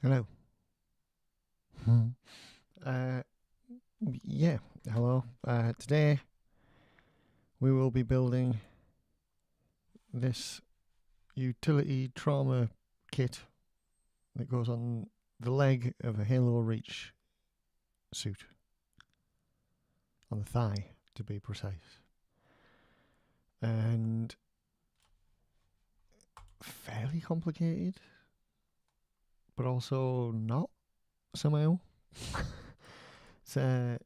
Hello. uh, yeah, hello. Today we will be building this utility trauma kit that goes on the leg of a Halo Reach suit. On the thigh, to be precise. And fairly complicated, but also not somehow. So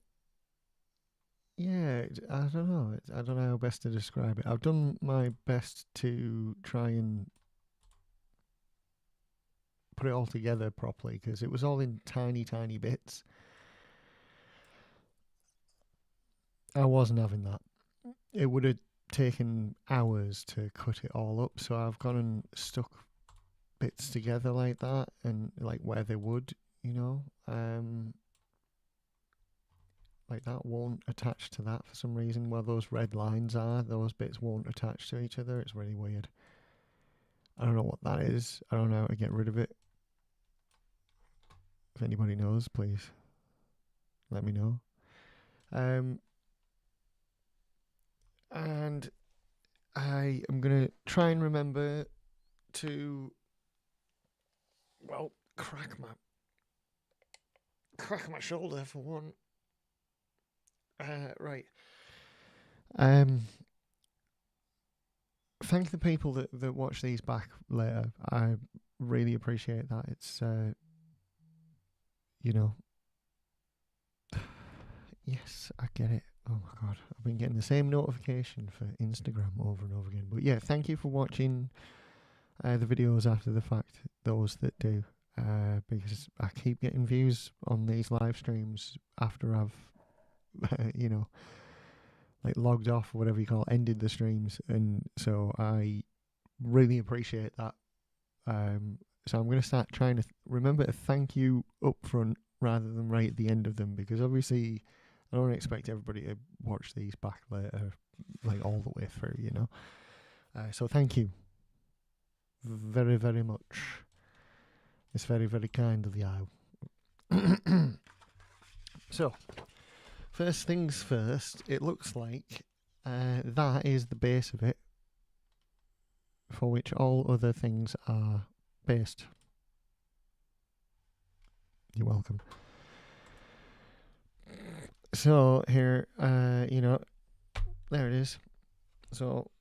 yeah, I don't know. I don't know how best to describe it. I've done my best to try and put it all together properly because it was all in tiny, tiny bits. I wasn't having that. It would have taken hours to cut it all up, so I've gone and stuck bits together like that and like where they would, you know. Like that won't attach to that for some reason. Where those red lines are, those bits won't attach to each other. It's really weird. I don't know what that is. I don't know how to get rid of it. If anybody knows, please let me know. And I am gonna try and remember to, well, crack my shoulder for one. Right. Um, Thank the people that watch these back later. I really appreciate that. It's you know, yes, I get it. Oh my god, I've been getting the same notification for Instagram over and over again. But yeah, thank you for watching the videos after the fact. Those that do, because I keep getting views on these live streams after I've, you know, like logged off or whatever you call it, ended the streams, and so I really appreciate that. So I'm going to start trying to remember to thank you up front rather than right at the end of them, because obviously I don't expect everybody to watch these back later, like all the way through, you know. So thank you very, very much. It's very, very kind of you. So, first things first, it looks like that is the base of it, for which all other things are based. You're welcome. So here, you know, there it is. So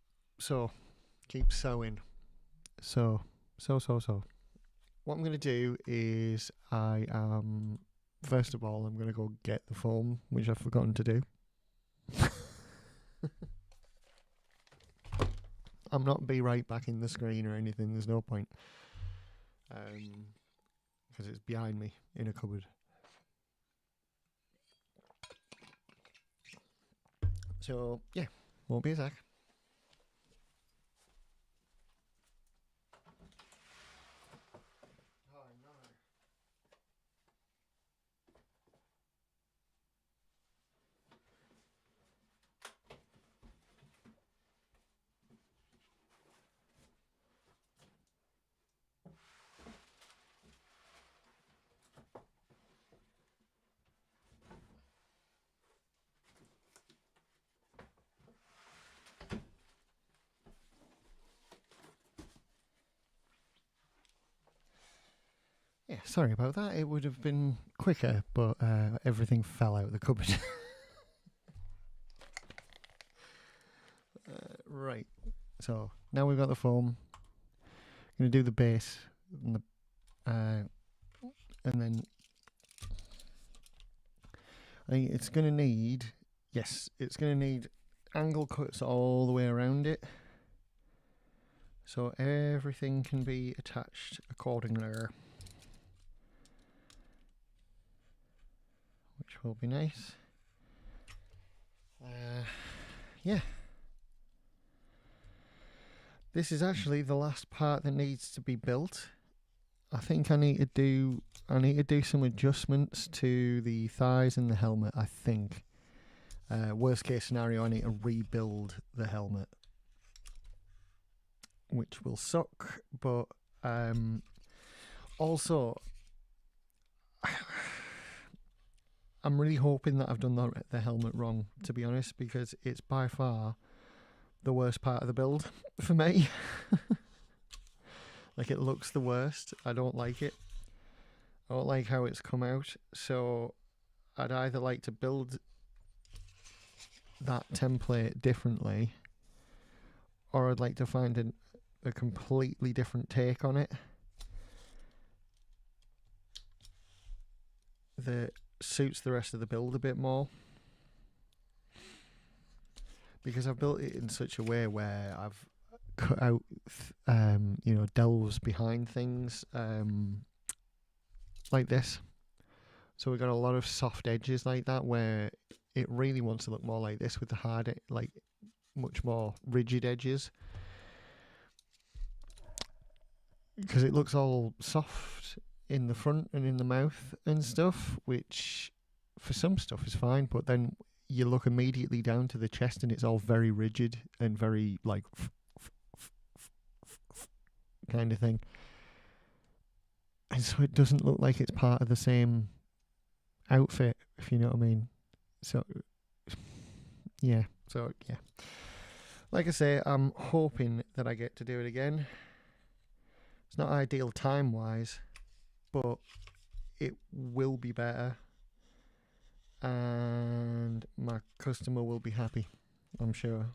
keep sewing. So. What I'm gonna do is first of all I'm gonna go get the foam, which I've forgotten to do. I'm not be right back in the screen or anything. There's no point, because it's behind me in a cupboard. So yeah, won't be a sec. Yeah, sorry about that. It would have been quicker, but everything fell out of the cupboard. Right. So now we've got the foam. I'm gonna do the base and then I think it's gonna need, yes, it's gonna need angle cuts all the way around it, so everything can be attached accordingly, which will be nice. Yeah. This is actually the last part that needs to be built. I think I need to do some adjustments to the thighs and the helmet, I think. Worst case scenario, I need to rebuild the helmet, which will suck, but also I'm really hoping that I've done the helmet wrong, to be honest, because it's by far the worst part of the build for me. Like, it looks the worst. I don't like it. I don't like how it's come out. So I'd either like to build that template differently, or I'd like to find a completely different take on it that suits the rest of the build a bit more. Because I've built it in such a way where I've cut out, delves behind things, like this. So we've got a lot of soft edges like that, where it really wants to look more like this with the hard, like much more rigid edges. Because it looks all soft in the front and in the mouth and stuff, which for some stuff is fine, but then you look immediately down to the chest and it's all very rigid and very like kind of thing. And so it doesn't look like it's part of the same outfit, if you know what I mean. So, yeah. Like I say, I'm hoping that I get to do it again. It's not ideal time-wise, but it will be better. And my customer will be happy, I'm sure.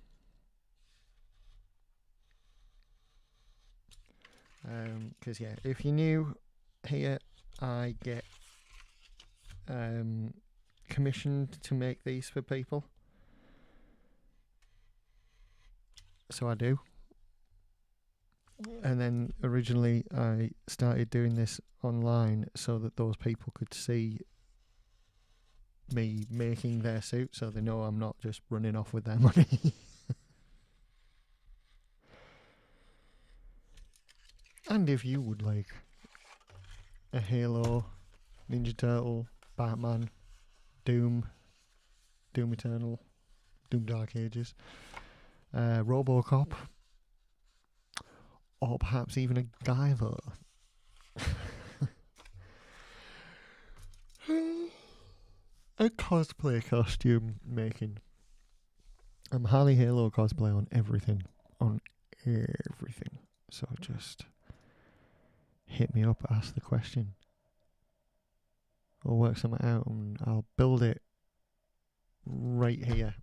Because, yeah, if you're new here, I get commissioned to make these for people. So I do. And then originally I started doing this online so that those people could see me making their suit, so they know I'm not just running off with their money. And if you would like a Halo, Ninja Turtle, Batman, Doom Eternal, Doom Dark Ages, Robocop, or perhaps even a Guyver, a cosplay costume making. I'm Harley Halo cosplay on everything. So just hit me up, ask the question. I'll work something out and I'll build it right here.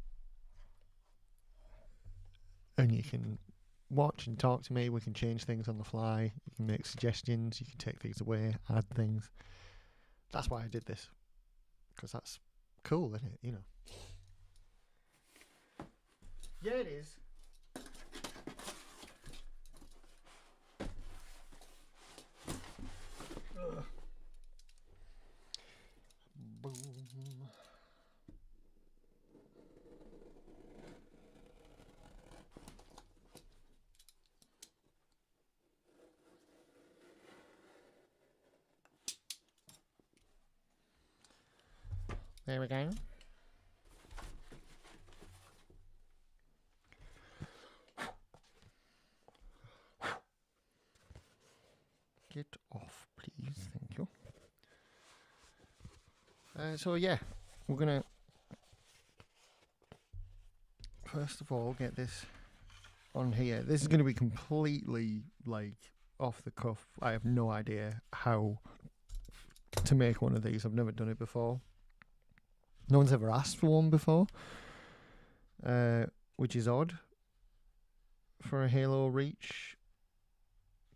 And you can watch and talk to me. We can change things on the fly. You can make suggestions. You can take things away, add things. That's why I did this. Because that's cool, isn't it? You know. Yeah, it is. Ugh. Boom. There we go. Get off, please. Thank you. So yeah, we're gonna first of all get this on here. This is gonna be completely like off the cuff. I have no idea how to make one of these. I've never done it before. No one's ever asked for one before, which is odd for a Halo Reach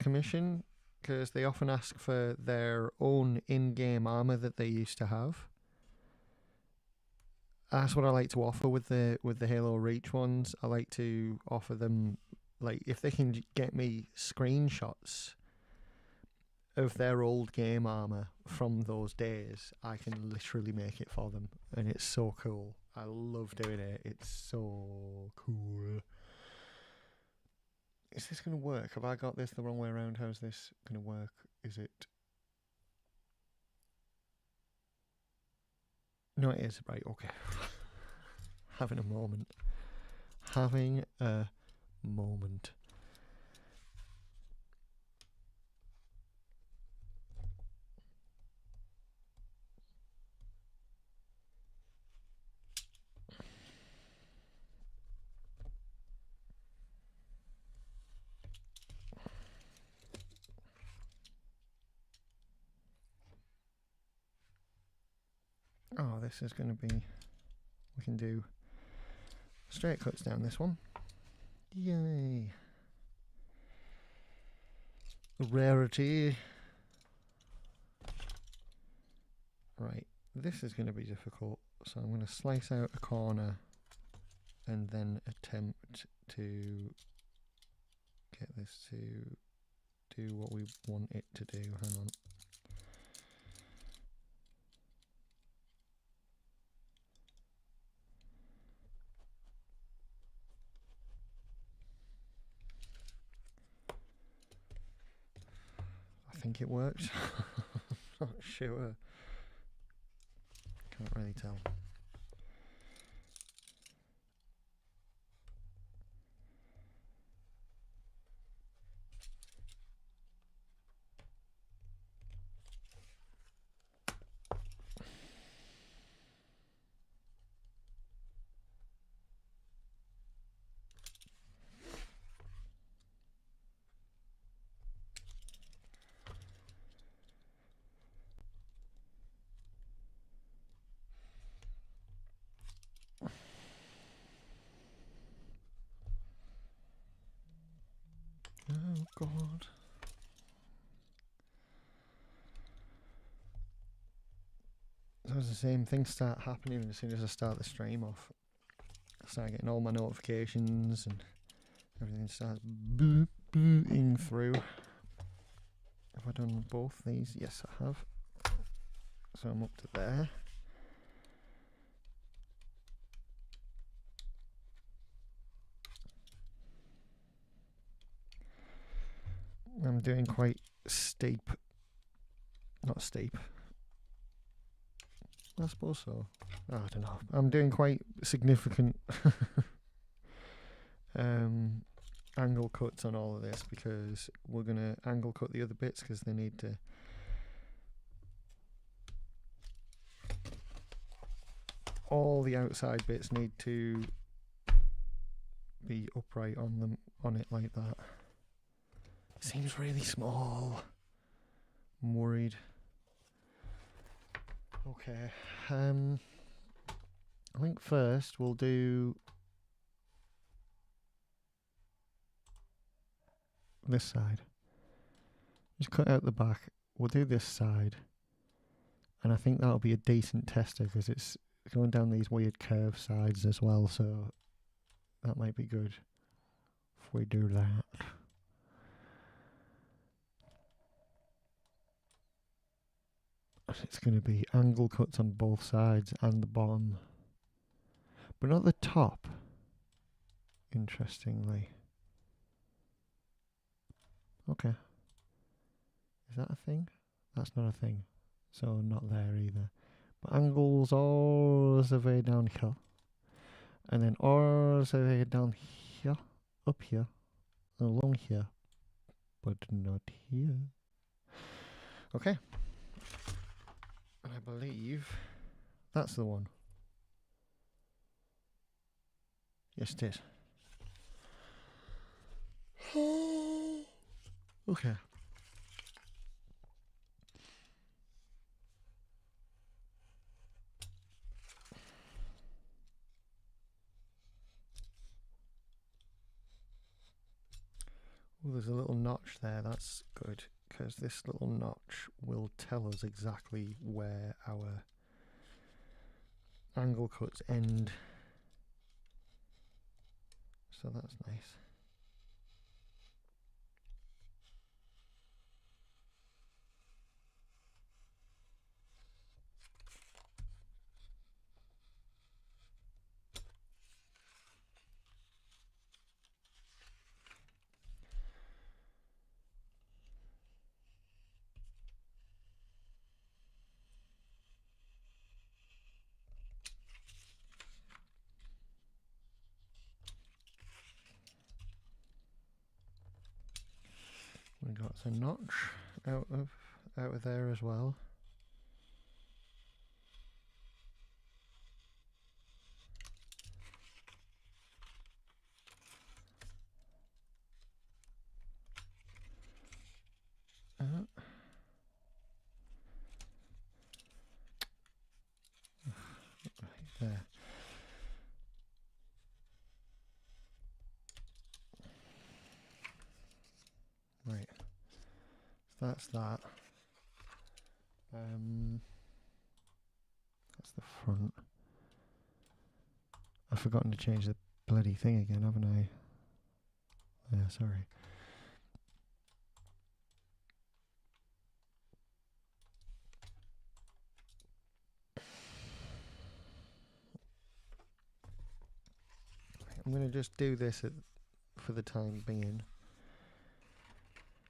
commission, because they often ask for their own in-game armor that they used to have. That's what I like to offer with the Halo Reach ones. I like to offer them, like, if they can get me screenshots of their old game armor from those days, I can literally make it for them, and it's so cool. I love doing it. It's so cool. Is this going to work? Have I got this the wrong way around? How's this going to work? Is it? No, it is. Right, okay. Having a moment. Oh, this is going to be... We can do straight cuts down this one. Yay! Rarity. Right, this is going to be difficult. So I'm going to slice out a corner and then attempt to get this to do what we want it to do. Hang on. I think it worked. Not sure. Can't really tell. Oh God. So it's the same things start happening as soon as I start the stream off. I start getting all my notifications and everything starts booting through. Have I done both these? Yes, I have. So I'm up to there. I'm doing quite steep. Not steep. I suppose so. I don't know. I'm doing quite significant angle cuts on all of this because we're going to angle cut the other bits because they need to all the outside bits need to be upright on it like that. Seems really small. I'm worried. Okay. I think first we'll do this side. Just cut out the back. We'll do this side. And I think that'll be a decent tester because it's going down these weird curved sides as well, so that might be good if we do that. It's going to be angle cuts on both sides and the bottom, but not the top, interestingly. Okay. Is that a thing? That's not a thing. So not there either. But angles all the way down here. And then all the way down here, up here, along here, but not here. Okay. And I believe that's the one. Yes, it is. Okay. Oh, there's a little notch there. That's good, because this little notch will tell us exactly where our angle cuts end. So that's nice. We got a notch out of there as well. There. Right. So that's that. That's the front. I've forgotten to change the bloody thing again, haven't I? Yeah, sorry. I'm going to just do this for the time being.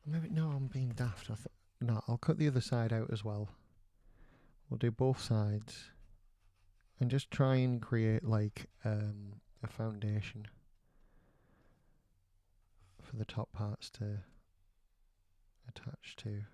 Maybe, no, I'm being daft. No, I'll cut the other side out as well. We'll do both sides. And just try and create like a foundation for the top parts to attach to.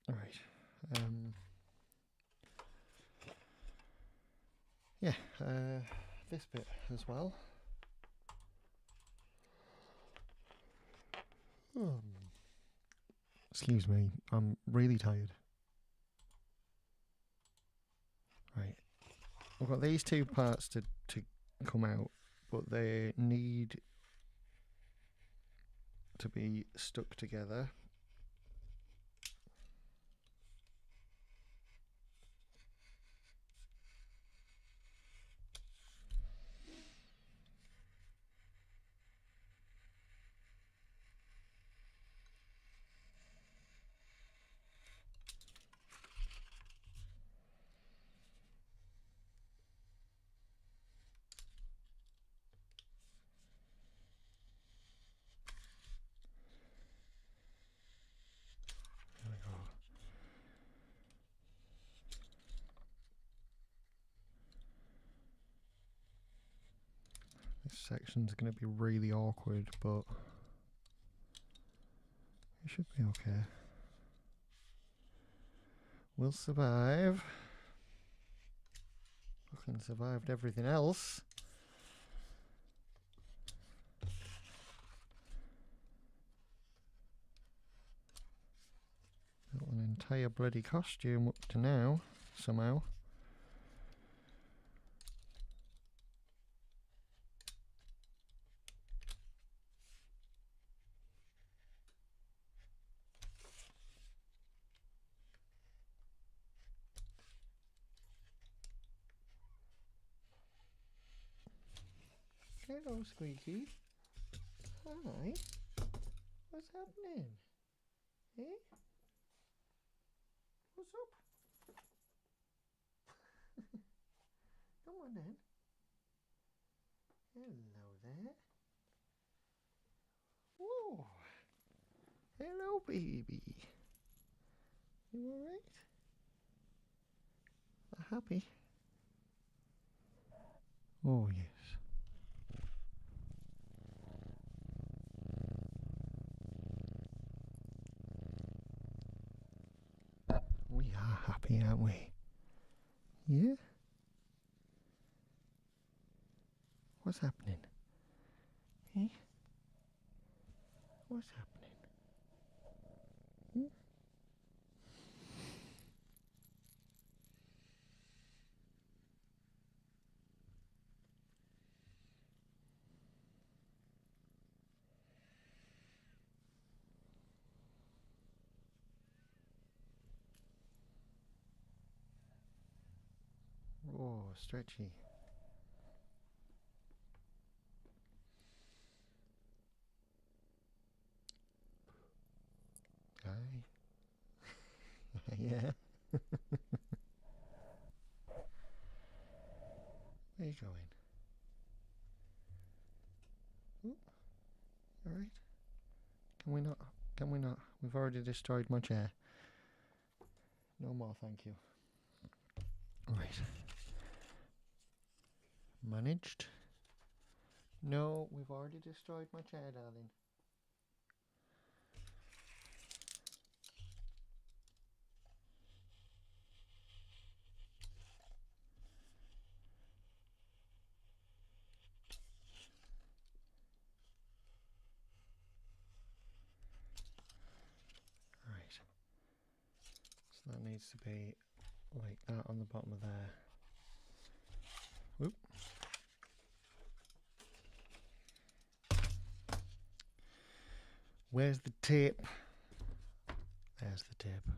Right. Yeah, this bit as well. Excuse me, I'm really tired. Right. I've got these two parts to come out, but they need to be stuck together. There we go. This section's going to be really awkward, but it should be okay. We'll survive. Fucking survived everything else. Built an entire bloody costume up to now, somehow. Hello, Squeaky. Hi. What's happening? Eh? What's up? Come on then. Hello there. Whoa. Hello, baby. You alright? Happy? Oh, yes. We are happy, aren't we? Yeah? What's happening? Eh? What's happening? Hmm? Oh, stretchy. Hi. Yeah. Where are you going? Ooh, alright. Can we not? Can we not? We've already destroyed my chair. No more, thank you. Right. Managed. No, we've already destroyed my chair, darling. So that needs to be like that on the bottom of there. Whoop. Where's the tape? There's the tape.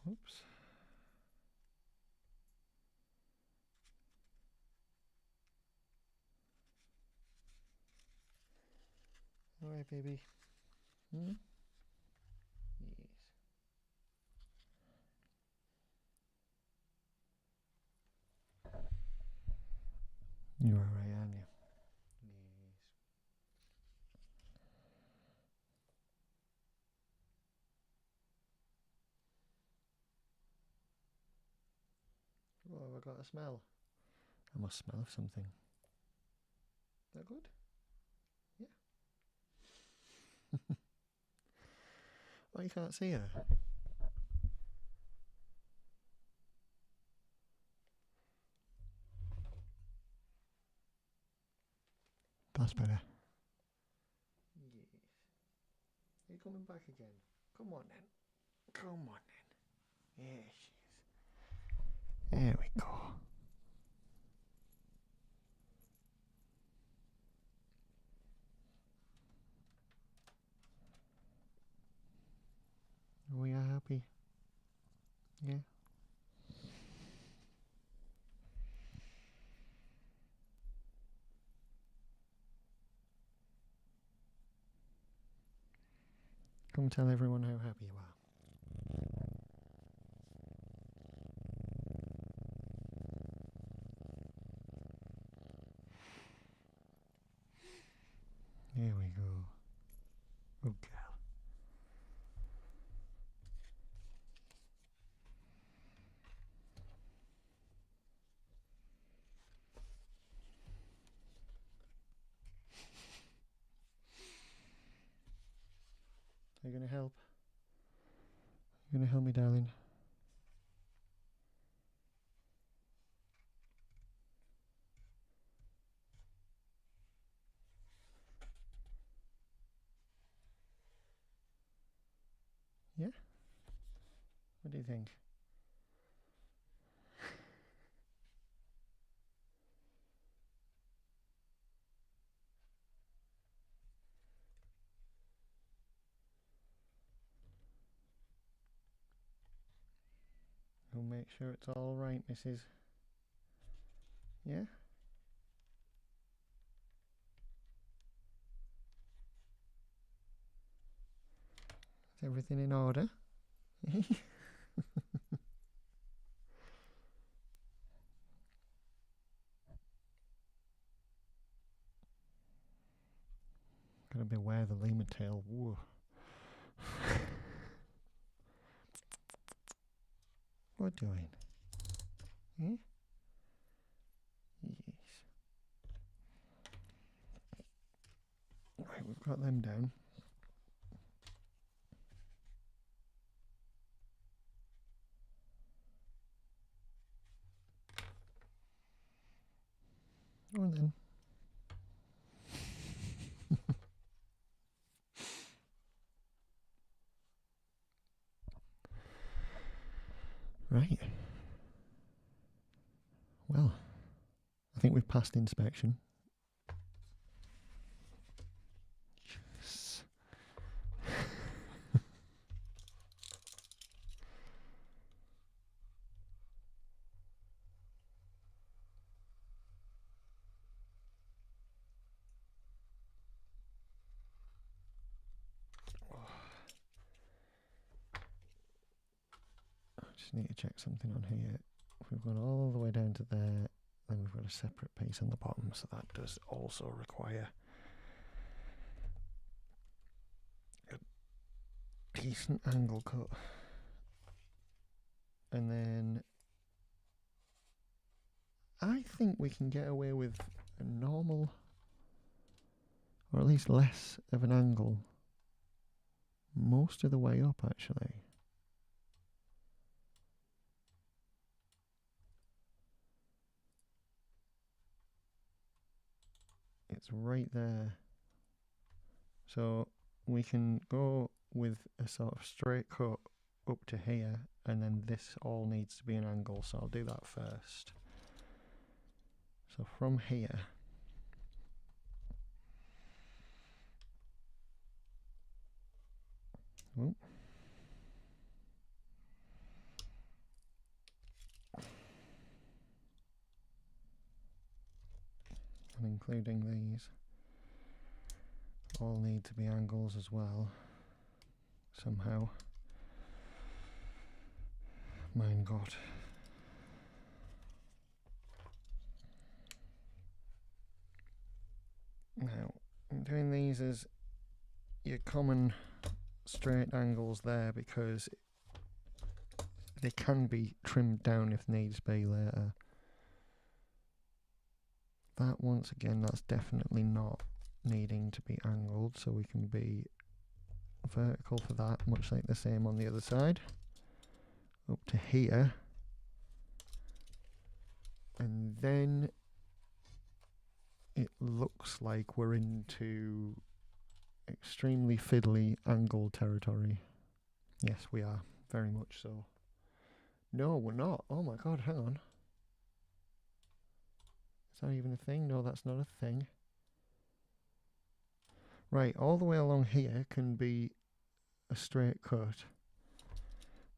Whoops. Alright, baby. Yes. You're alright, aren't you? Yes. What have I got a smell? I must smell of something. Is that good? Yeah. Oh, you can't see her? That's better. Yes. Are you coming back again? Come on then. Come on then. Yes, yes. There we go. We are happy. Yeah. Come tell everyone how happy you are. There we go. Good girl. Are you going to help? You going to help me, darling? Yeah? What do you think? We'll make sure it's all right, Mrs. Yeah? Is everything in order? Gotta beware the lemur tail. Whoa. What doing? Eh? Yes. Right, we've got them down. Go on then. Right. Well, I think we've passed inspection. Yes. I just need to check something on here. We've gone all the way down to there, then we've got a separate piece on the bottom, so that does also require a decent angle cut. And then I think we can get away with a normal, or at least less of an angle most of the way up, actually. It's right there. So we can go with a sort of straight cut up to here, and then this all needs to be an angle, so I'll do that first. So from here, oh, and including these all need to be angles as well somehow. Mein Gott. Now I'm doing these as your common straight angles there because they can be trimmed down if needs be later. That, once again, that's definitely not needing to be angled, so we can be vertical for that, much like the same on the other side. Up to here. And then it looks like we're into extremely fiddly angle territory. Yes, we are. Very much so. No, we're not. Oh my god, hang on. Is that even a thing? No, that's not a thing. Right, all the way along here can be a straight cut.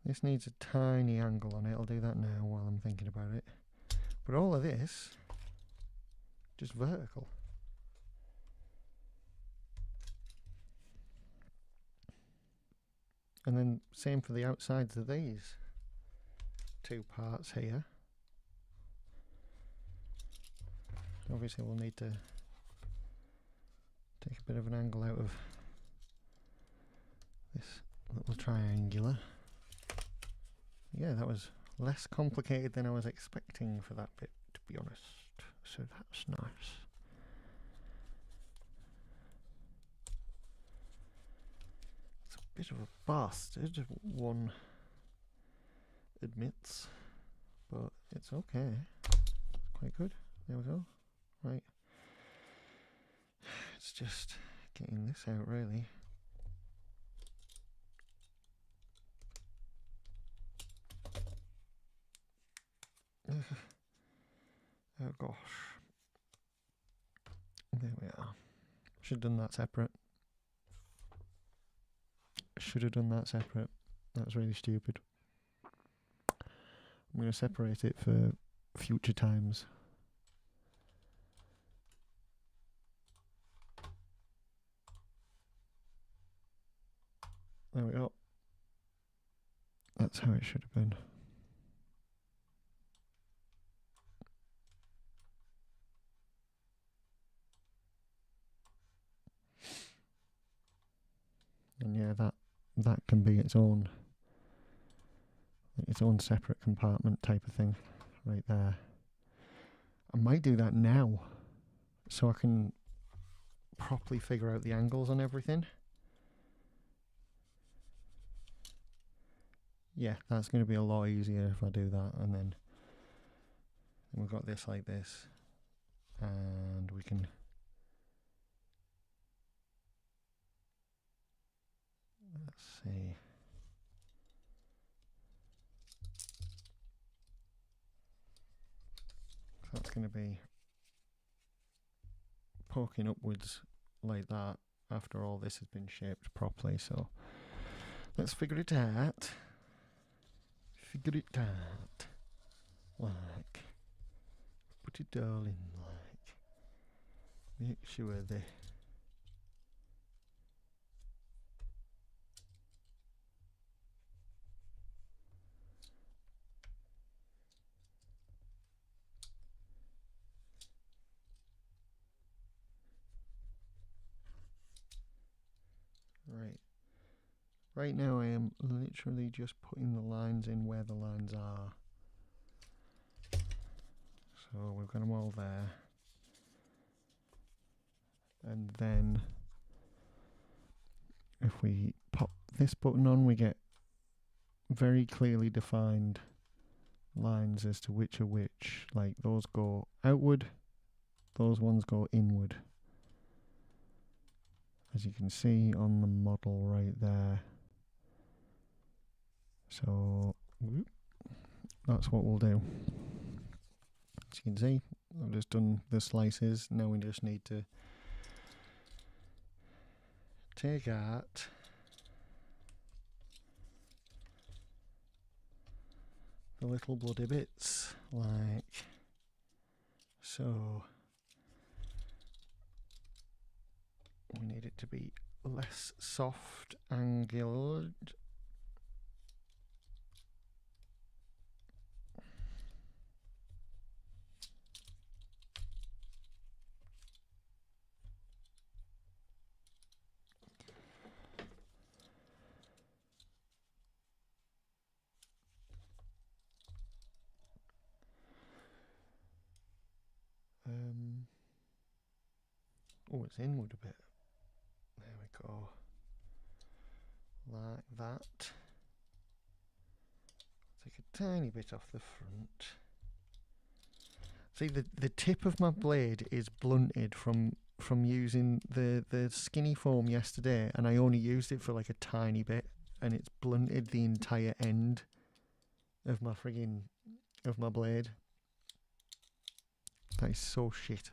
This needs a tiny angle on it. I'll do that now while I'm thinking about it. But all of this, just vertical. And then same for the outsides of these two parts here. Obviously we'll need to take a bit of an angle out of this little triangular. Yeah, that was less complicated than I was expecting for that bit, to be honest. So that's nice. It's a bit of a bastard, one admits, but it's okay. It's quite good. There we go. Right. It's just getting this out, really. Oh gosh. There we are. Should have done that separate. Should have done that separate. That's really stupid. I'm going to separate it for future times. There we go. That's how it should have been. And yeah, that can be its own separate compartment type of thing right there. I might do that now so I can properly figure out the angles on everything. Yeah, that's going to be a lot easier if I do that. And then we've got this like this, and we can let's see. So that's going to be poking upwards like that after all this has been shaped properly. So let's figure it out. Figure it out. Like, put it all in, like, make sure the right. Right now I am literally just putting the lines in where the lines are. So we've got them all there. And then if we pop this button on, we get very clearly defined lines as to which are which. Like those go outward, those ones go inward. As you can see on the model right there. So that's what we'll do. As you can see, I've just done the slices. Now we just need to take out the little bloody bits, like so. We need it to be less soft angled. Oh, it's inward a bit. There we go. Like that. Take a tiny bit off the front. See, the tip of my blade is blunted from using the skinny foam yesterday, and I only used it for like a tiny bit, and it's blunted the entire end of my blade. That is so shit.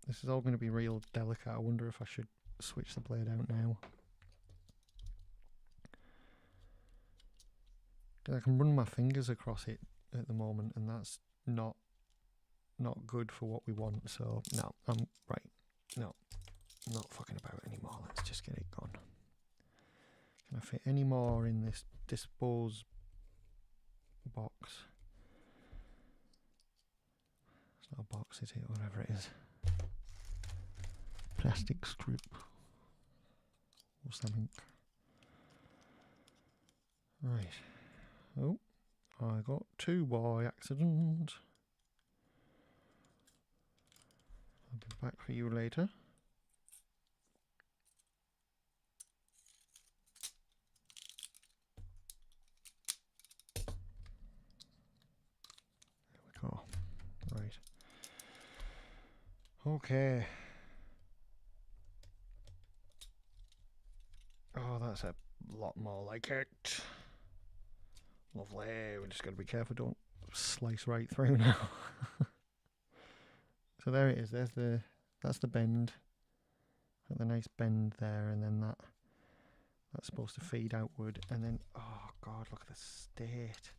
This is all going to be real delicate. I wonder if I should switch the blade out now. I can run my fingers across it at the moment, and that's not good for what we want. So no, I'm right. No, I'm not fucking about anymore. Let's just get it gone. Can I fit any more in this dispose box? It's not a box, is it? Whatever it is. Plastic strip or something. Right. Oh, I got two by accident. I'll be back for you later. There we go. Right. Okay. Oh, that's a lot more like it. Lovely. We just got to be careful, don't slice right through now. So there it is. That's the bend. Got the nice bend there, and then that's supposed to feed outward, and then oh god, look at the state.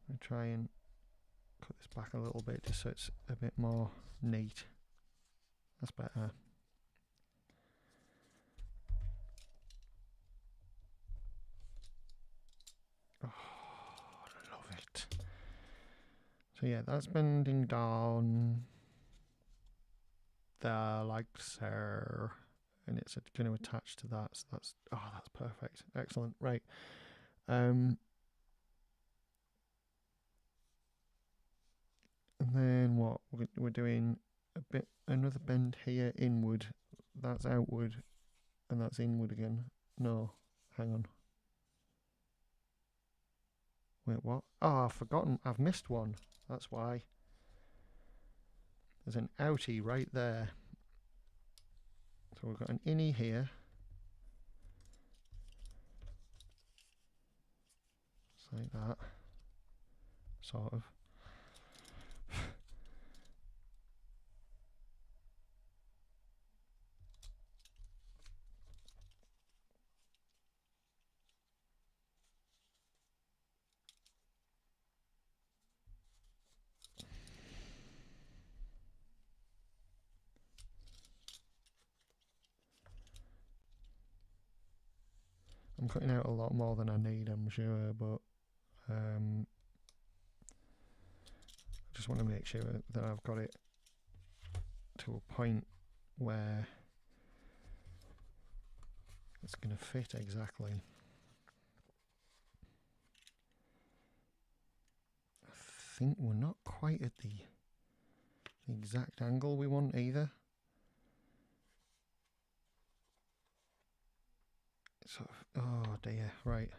I'm gonna try and cut this back a little bit just so it's a bit more neat. That's better. Oh, I love it. So yeah, that's bending down there like so, and it's going to attach to that. So that's perfect. Excellent. Right. And then what we're doing another bend here inward. That's outward, and that's inward again. No, hang on. Wait, what? Oh, I've forgotten. I've missed one. That's why. There's an outie right there. So we've got an innie here. Just like that. Sort of. I'm cutting out a lot more than I need, I'm sure, but I just want to make sure that I've got it to a point where it's going to fit exactly. I think we're not quite at the exact angle we want either. Sort of, oh dear, right.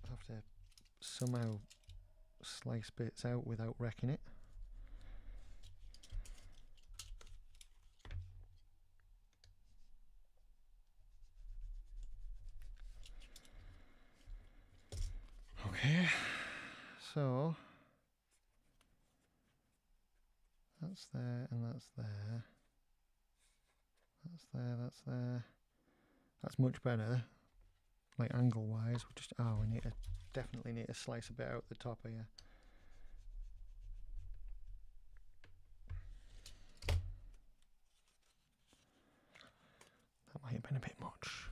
Have to somehow slice bits out without wrecking it. Okay, so that's there and that's there. That's there, that's there. That's much better. Like angle wise, we just we need to definitely need to slice a bit out the top here. That might have been a bit much.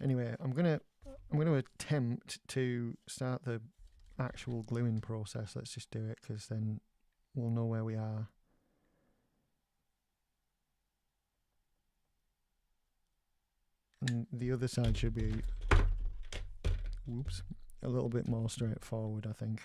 Anyway, I'm gonna attempt to start the actual gluing process. Let's just do it, because then we'll know where we are. And the other side should be, whoops, a little bit more straightforward, I think.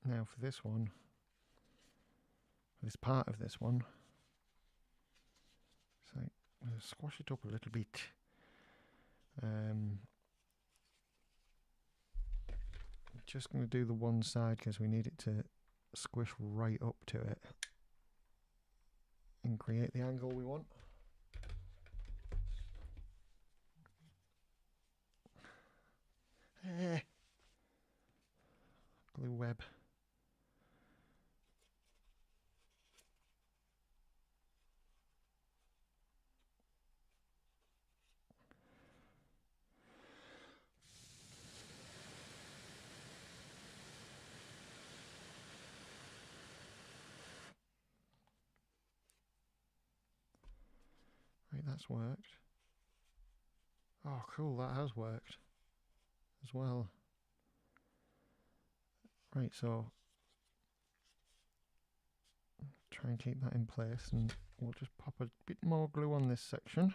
Now for this one, for this part of this one, so I'm going to squash it up a little bit. I'm just going to do the one side because we need it to squish right up to it and create the angle we want. Glue web. Right, that's worked. Oh, cool, that has worked as well. Right, so try and keep that in place, and we'll just pop a bit more glue on this section.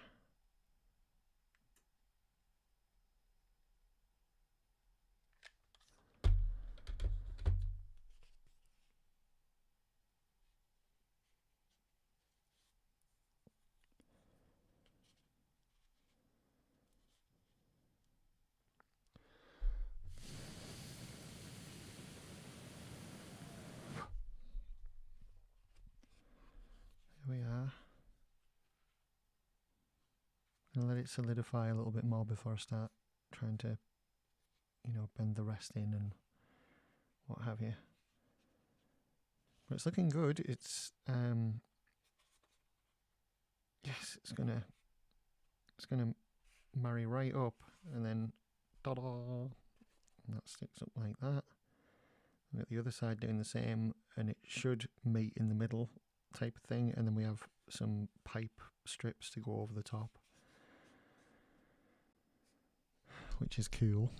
There we are. And let it solidify a little bit more before I start trying to, you know, bend the rest in and what have you. But it's looking good. It's yes, it's gonna marry right up, and then ta-da, and that sticks up like that. And at the other side doing the same, and it should meet in the middle type of thing, and then we have some pipe strips to go over the top, which is cool.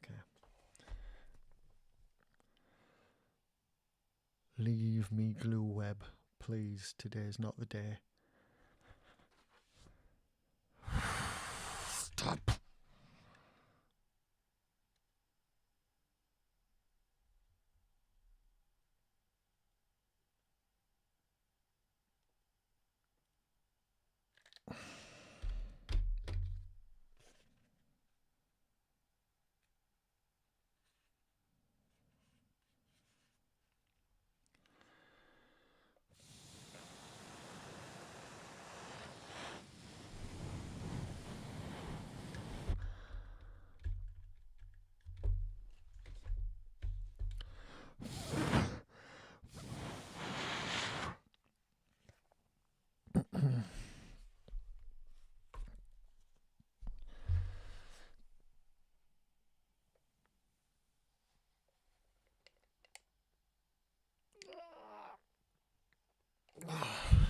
Okay. Leave me glue web, please. Today's not the day. Stop.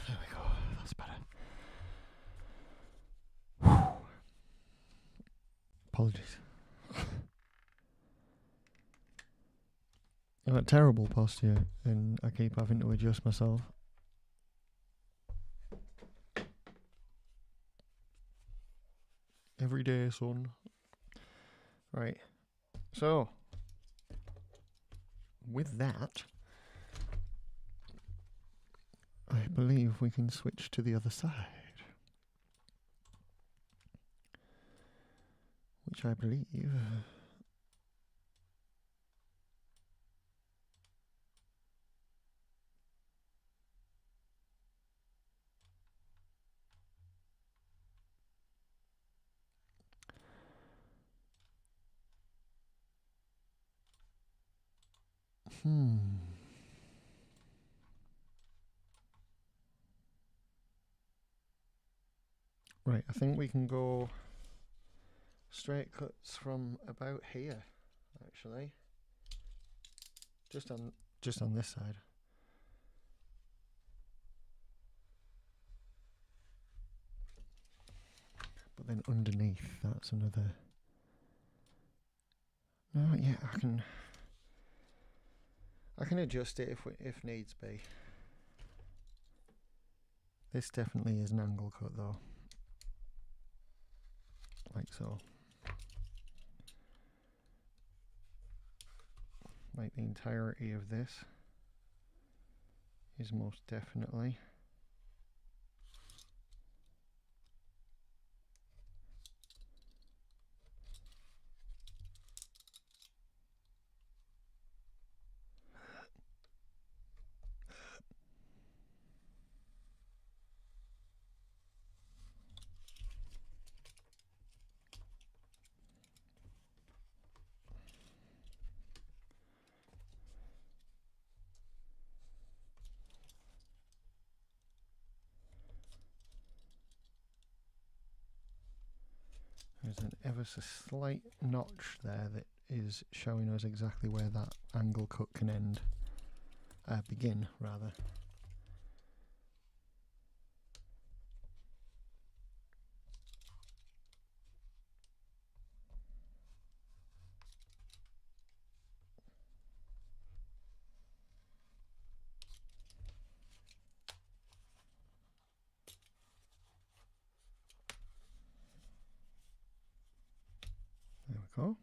There we go. That's better. Apologies. I've got terrible posture and I keep having to adjust myself. Every day, son. Right. So, with that, I believe we can switch to the other side. Which I believe... Right, I think we can go straight cuts from about here, actually. Just on this side. But then underneath, that's another... No, yeah, I can adjust it if needs be. This definitely is an angle cut though. Like so. Like the entirety of this is most definitely. There's an ever so slight notch there that is showing us exactly where that angle cut can end. Begin, rather. There we go.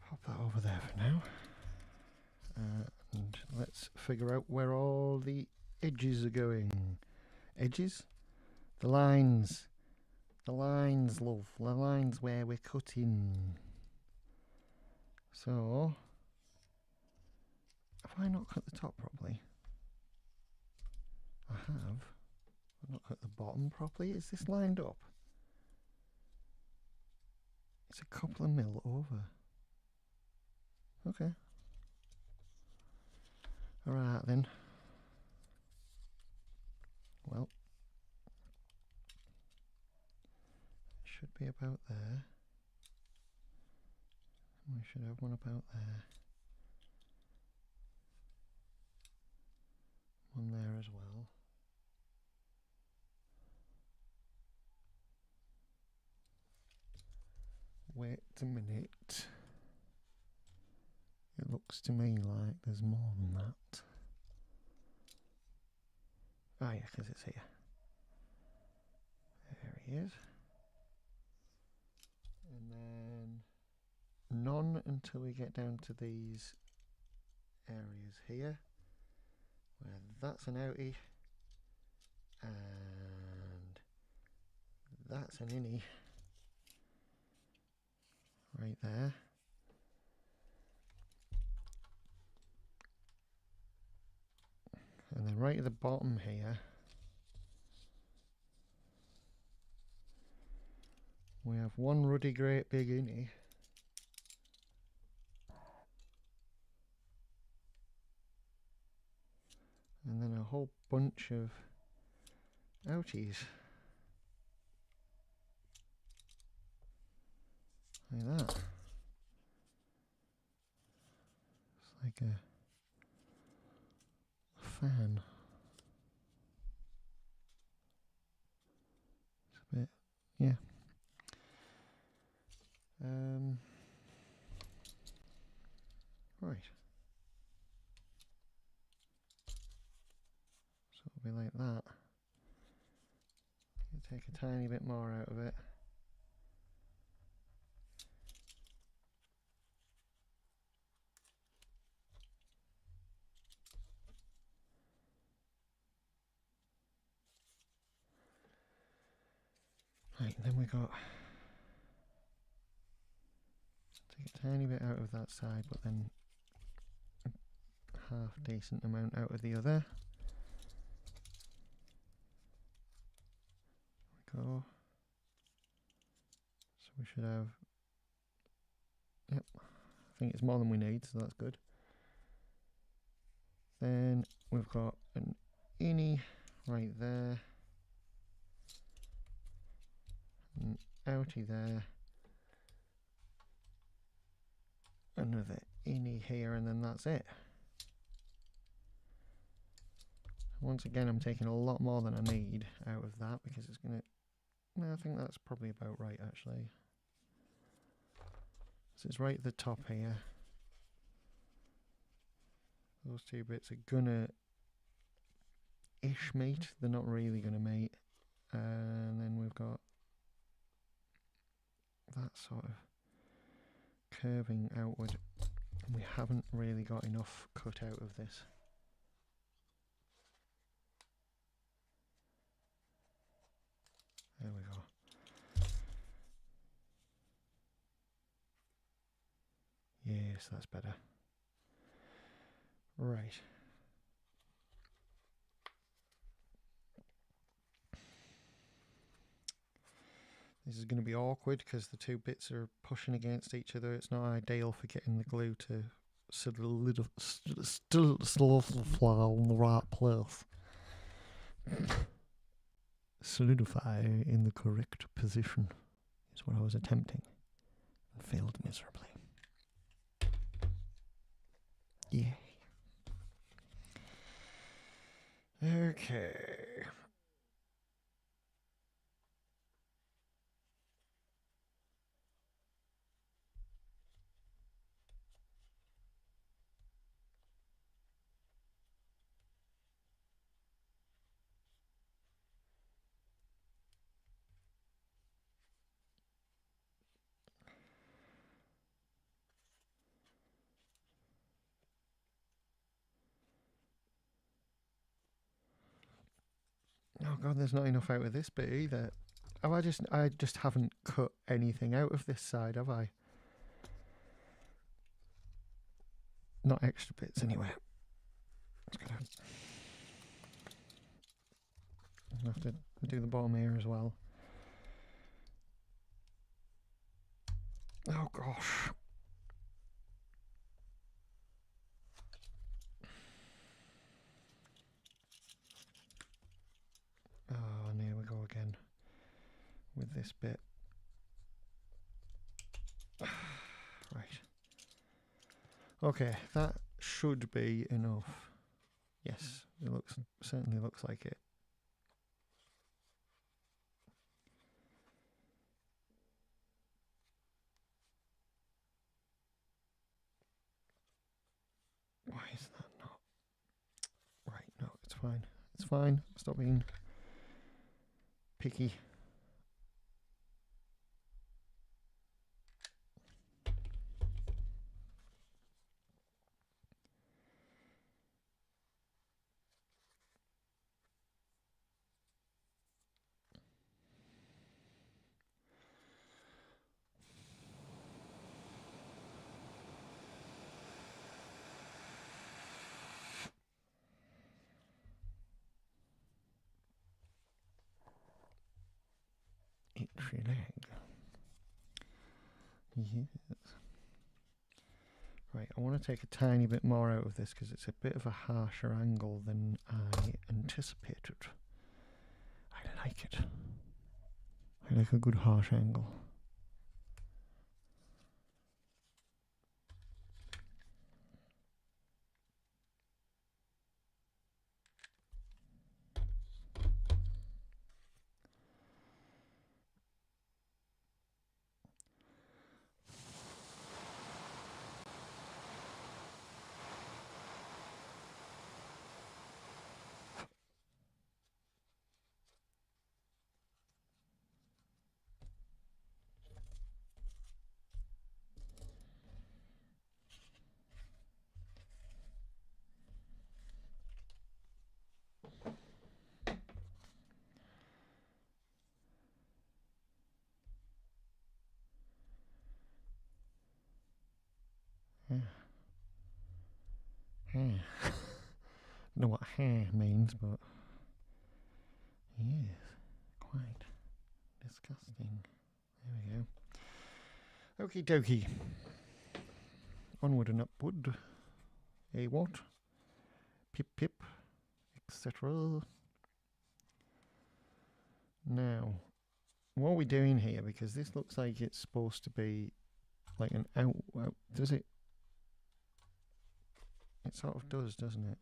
Pop that over there for now. And let's figure out where all the edges are going. Edges? The lines. The lines, love. The lines where we're cutting. So, have I not cut the top properly? I have. I've not cut the bottom properly. Is this lined up? It's a couple of mil over. Okay. Alright then. Well, should be about there. We should have one about there. One there as well. wait a minute. It looks to me like there's more than that. Oh yeah, because it's here. There he is. And then none until we get down to these areas here, where that's an outie and that's an innie right there. And then right at the bottom here we have one ruddy great big innie and then a whole bunch of outies. Like that. It's like a fan. It's a bit, yeah. Right. So it'll be like that. You take a tiny bit more out of it. Right, then we got take a tiny bit out of that side, but then a half decent amount out of the other. There we go. So we should have, yep, I think it's more than we need, so that's good. Then we've got an innie right there, an outie there, another innie here, and then that's it. Once again, I'm taking a lot more than I need out of that because it's gonna, no, I think that's probably about right actually. So it's right at the top here. Those two bits are gonna ish meet, they're not really gonna meet. And then we've got that sort of curving outward. And we haven't really got enough cut out of this. There we go. Yes, that's better. Right. This is going to be awkward because the two bits are pushing against each other. It's not ideal for getting the glue to solidify in the right place. Solidify in the correct position is what I was attempting and failed miserably. Yay. Okay. Oh god, there's not enough out of this bit either. I just haven't cut anything out of this side, have I? Not extra bits anyway. I'll have to do the bottom here as well. Oh gosh. Oh, and here we go again with this bit. Right. Okay, that should be enough. Yes, it certainly looks like it. fine. It's fine. Stop being picky. Itchy leg. Yes. Right, I want to take a tiny bit more out of this because it's a bit of a harsher angle than I anticipated. I like it. I like a good harsh angle. Hair. I don't know what hair means, but yes, quite disgusting. There we go. Okie dokie. Onward and upward. A what? Pip pip, etc. Now, what are we doing here? Because this looks like it's supposed to be like an out. Does it? It sort of does, doesn't it?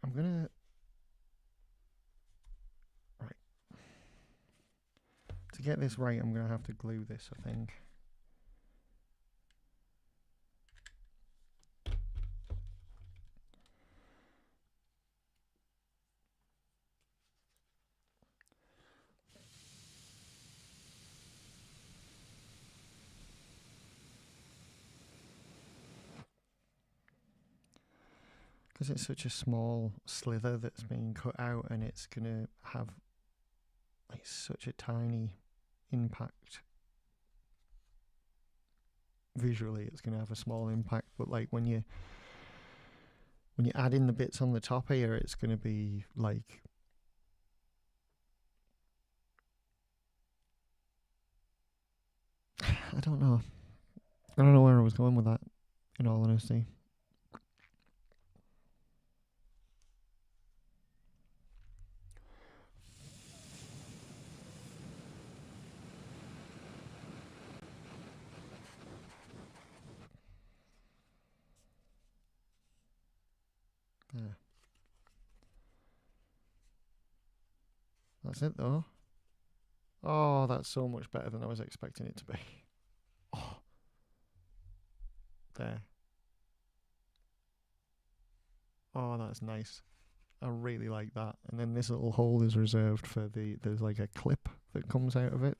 I'm gonna. Right. To get this right, I'm gonna have to glue this, I think. Because it's such a small slither that's being cut out, and it's gonna have like such a tiny impact. Visually, it's gonna have a small impact, but like when you add in the bits on the top here, it's gonna be like I don't know where I was going with that, in all honesty. There. That's it though. Oh, that's so much better than I was expecting it to be. Oh. There. Oh, that's nice. I really like that. And then this little hole is reserved for there's like a clip that comes out of it.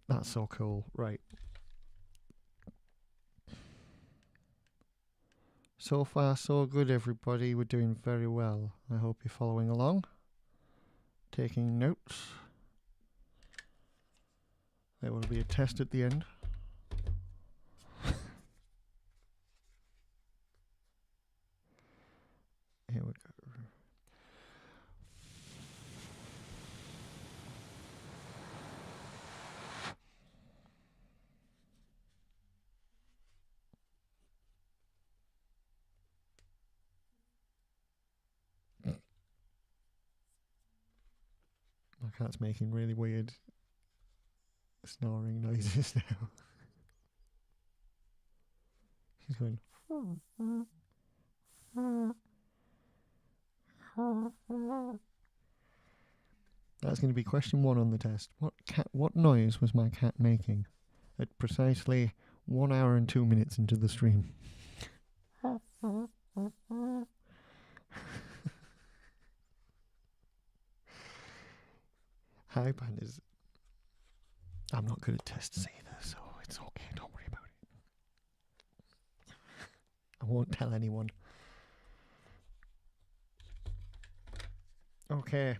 That's so cool. Right. So far, so good, everybody. We're doing very well. I hope you're following along, taking notes. There will be a test at the end. Here we go. My cat's making really weird snoring noises now. She's going. That's going to be question 1 on the test. What noise was my cat making at precisely 1 hour and 2 minutes into the stream? Hi, pandas. I'm not good at tests either, so it's okay. Don't worry about it. I won't tell anyone. Okay.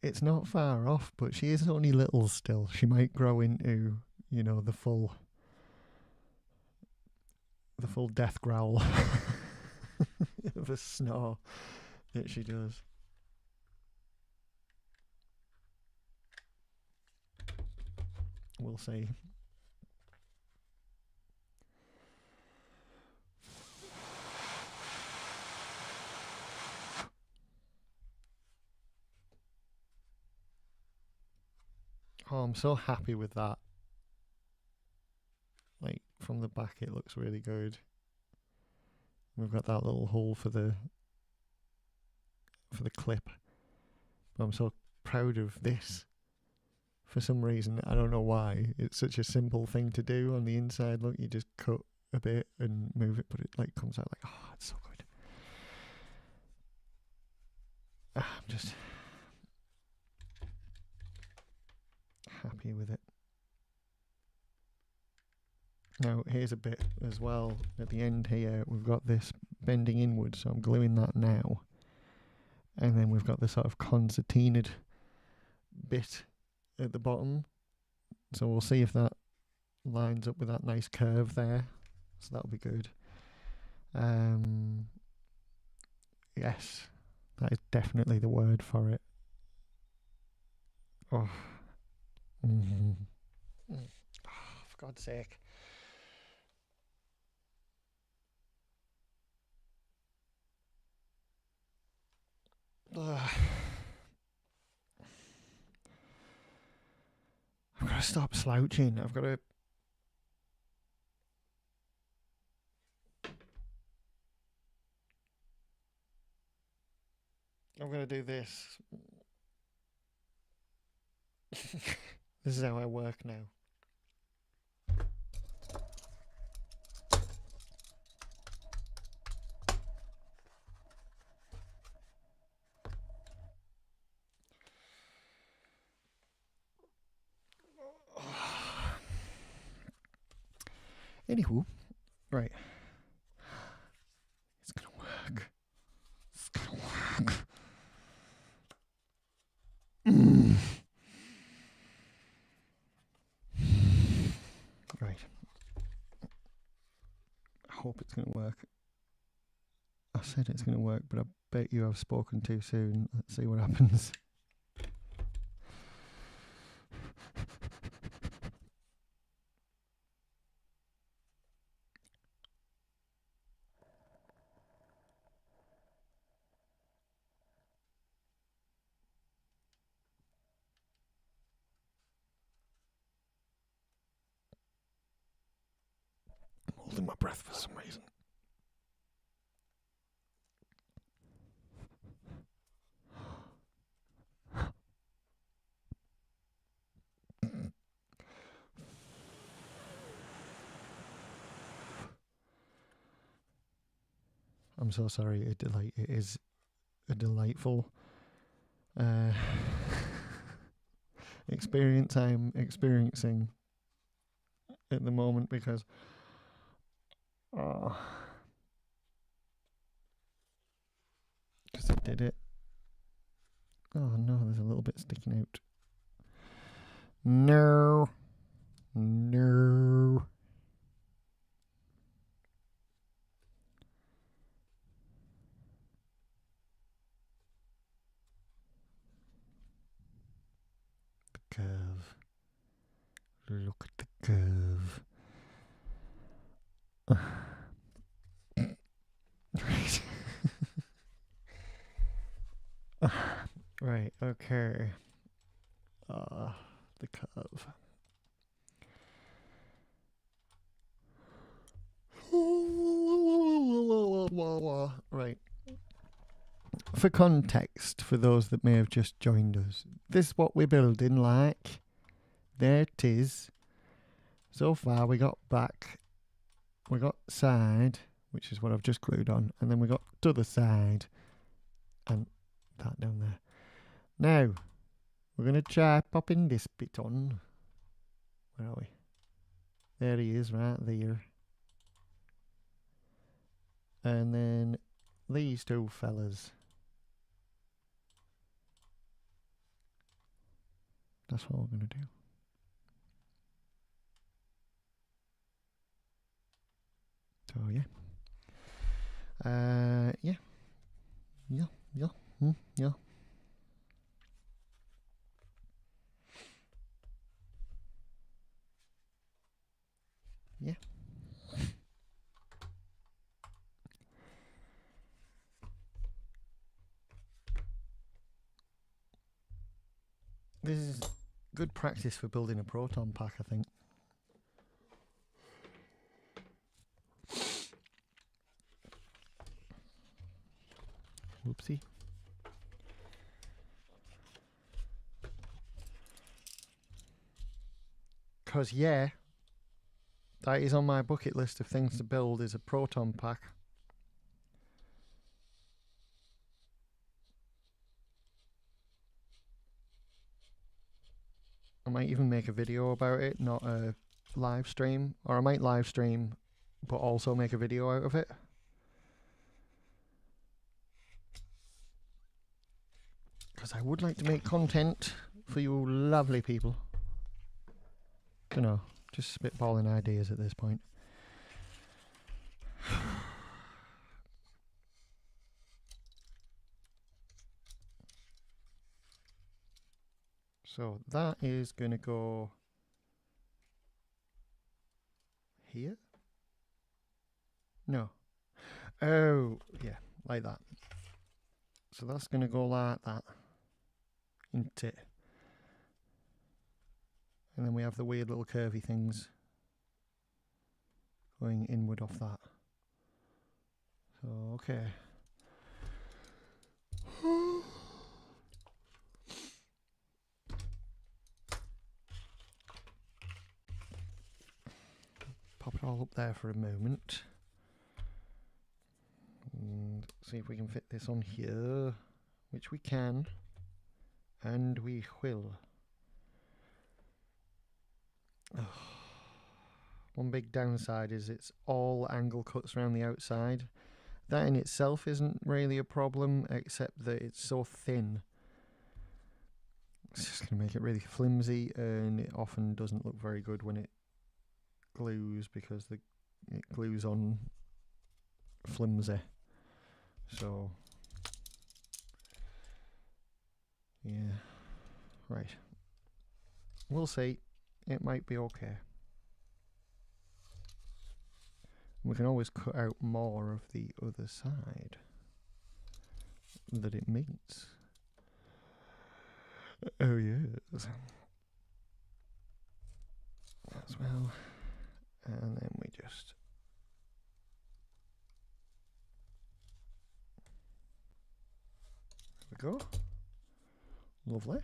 It's not far off, but she is only little still. She might grow into, the full death growl of a snore that she does. We'll see. Oh, I'm so happy with that. Like, from the back it looks really good. We've got that little hole for the clip. But I'm so proud of this. For some reason, I don't know why. It's such a simple thing to do on the inside. Look, you just cut a bit and move it, but it like comes out like, oh, it's so good. I'm just happy with it. Now, here's a bit as well. At the end here, we've got this bending inward, so I'm gluing that now. And then we've got the sort of concertinaed bit at the bottom. So we'll see if that lines up with that nice curve there. So that'll be good. Yes, that is definitely the word for it. Oh. Mm-hmm. Oh, for God's sake. Ugh. I've got to stop slouching. I've got to... I'm going to do this. This is how I work now. Anywho, right. It's gonna work. It's gonna work. Right. I hope it's gonna work. I said it's gonna work, but I bet you I've spoken too soon. Let's see what happens. I'm holding my breath for some reason. I'm so sorry. It is a delightful experience I'm experiencing at the moment because I did it. Oh no, there's a little bit sticking out. No. The curve. Look at the curve. Right. Right, okay. the curve. Right. For context, for those that may have just joined us, this is what we're building like. There it is. So far we got back, we got side, which is what I've just glued on, and then we got to the side, and that down there. Now, we're going to try popping this bit on. Where are we? There he is, right there. And then these two fellas. That's what we're going to do. So, yeah. Yeah. Yeah. Yeah. Yeah. This is good practice for building a proton pack, I think. Whoopsie. Because, yeah, that is on my bucket list of things to build, is a proton pack. I might even make a video about it, not a live stream. Or I might live stream, but also make a video out of it. Because I would like to make content for you lovely people. Don't know, just spitballing ideas at this point. So that is going to go here? No. Oh, yeah, like that. So that's going to go like that. Isn't it? And then we have the weird little curvy things going inward off that. So, okay. Pop it all up there for a moment. And see if we can fit this on here, which we can. And we will. One big downside is it's all angle cuts around the outside. That in itself isn't really a problem, except that it's so thin. It's just going to make it really flimsy, and it often doesn't look very good when it glues, because it glues on flimsy. So, yeah, right. We'll see. It might be okay. We can always cut out more of the other side that it meets. Oh yes. As well. And then we just... There we go. Lovely.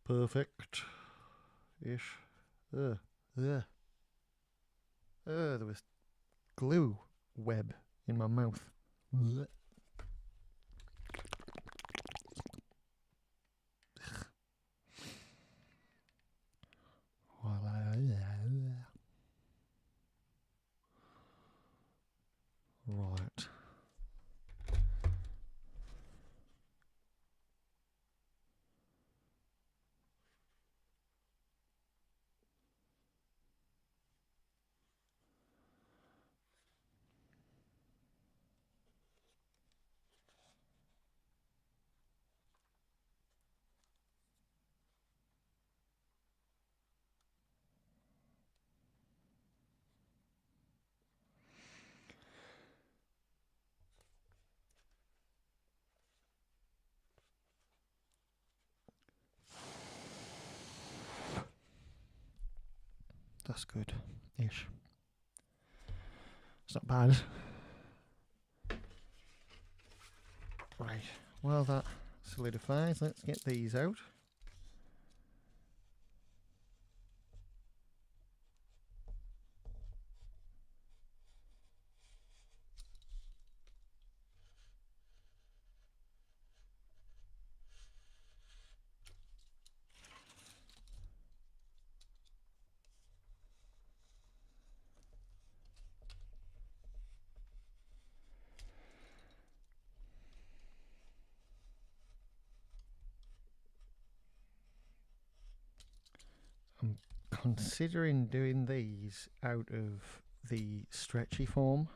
Perfect-ish. There was glue web in my mouth. Right. That's good-ish. It's not bad. Right. Well, that solidifies. Let's get these out. I'm considering doing these out of the stretchy foam.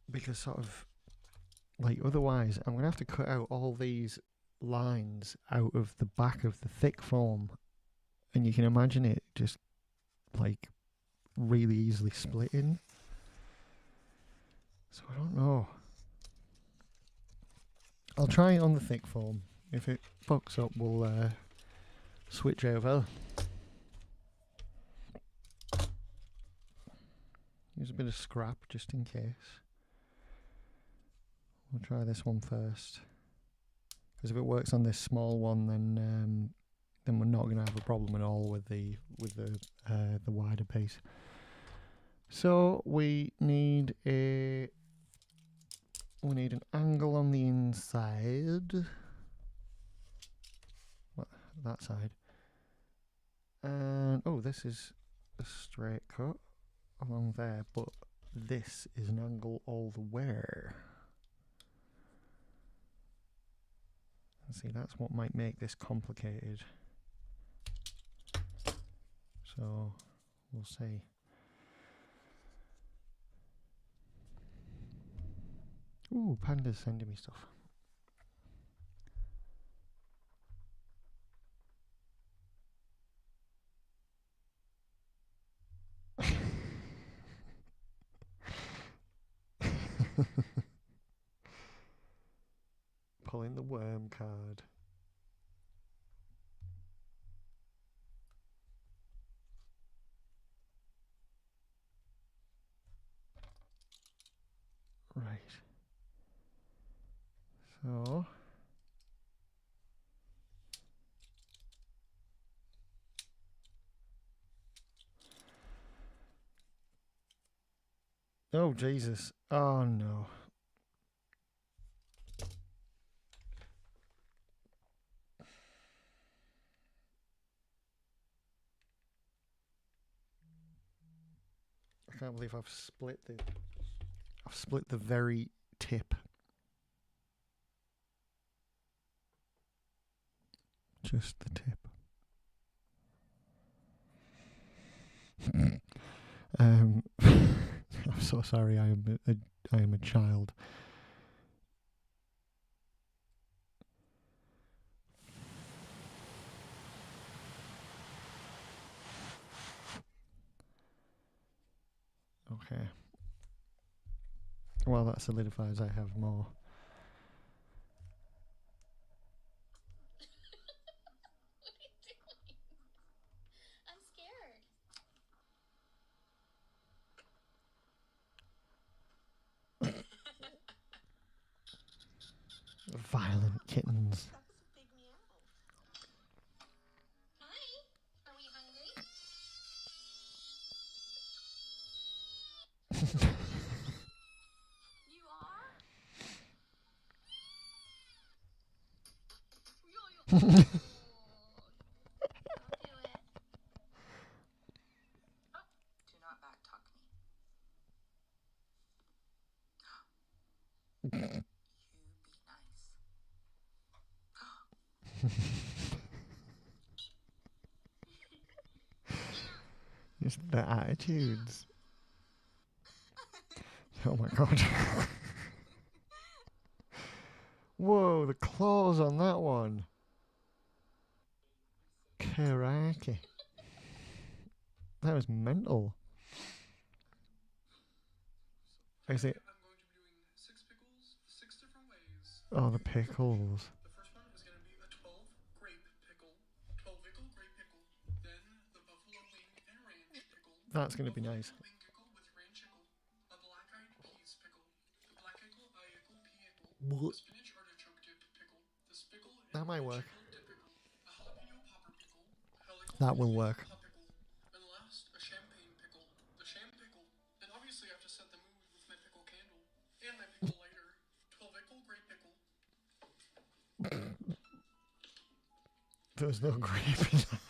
Because sort of like otherwise I'm gonna have to cut out all these lines out of the back of the thick foam, and you can imagine it just like really easily splitting. So I don't know. I'll try it on the thick foam. If it fucks up, we'll switch over. Use a bit of scrap just in case. We'll try this one first, because if it works on this small one, then we're not going to have a problem at all with the wider piece. So we need an angle on the inside, that side, and oh, this is a straight cut along there, but this is an angle all the way. See, that's what might make this complicated. So we'll see. Ooh, Panda's sending me stuff. Pulling the worm card. Right. So oh Jesus. Oh no. I can't believe I've split the very tip. Just the tip. I'm so sorry. I am a child. Okay. Well, that solidifies I have more. What are you doing? I'm scared. Violent kittens. That was a big meow. Hi. Are we hungry? You are? Don't do it. Oh, do not backtalk me. You be nice. Just the attitudes. Oh my god. Whoa, the claws on that one. Karaki. That was mental. Is it? I'm going to be doing 6 pickles 6 different ways. Oh, the pickles. The first one is going to be a 12 grape pickle. That's going to be nice. A wing pickle with ranchicle, a black-eyed peas pickle, the black pickle, pickle, a spinach artichoke dip pickle, the spickle and That might work. ranchicle dip pickle, a jalapeno popper pickle, helical That will Filipino work. pop pickle, and last, a champagne pickle, the sham pickle. And obviously I have to set the mood with my pickle candle, and my pickle lighter, 12-ickle grape pickle. There's no grape in that.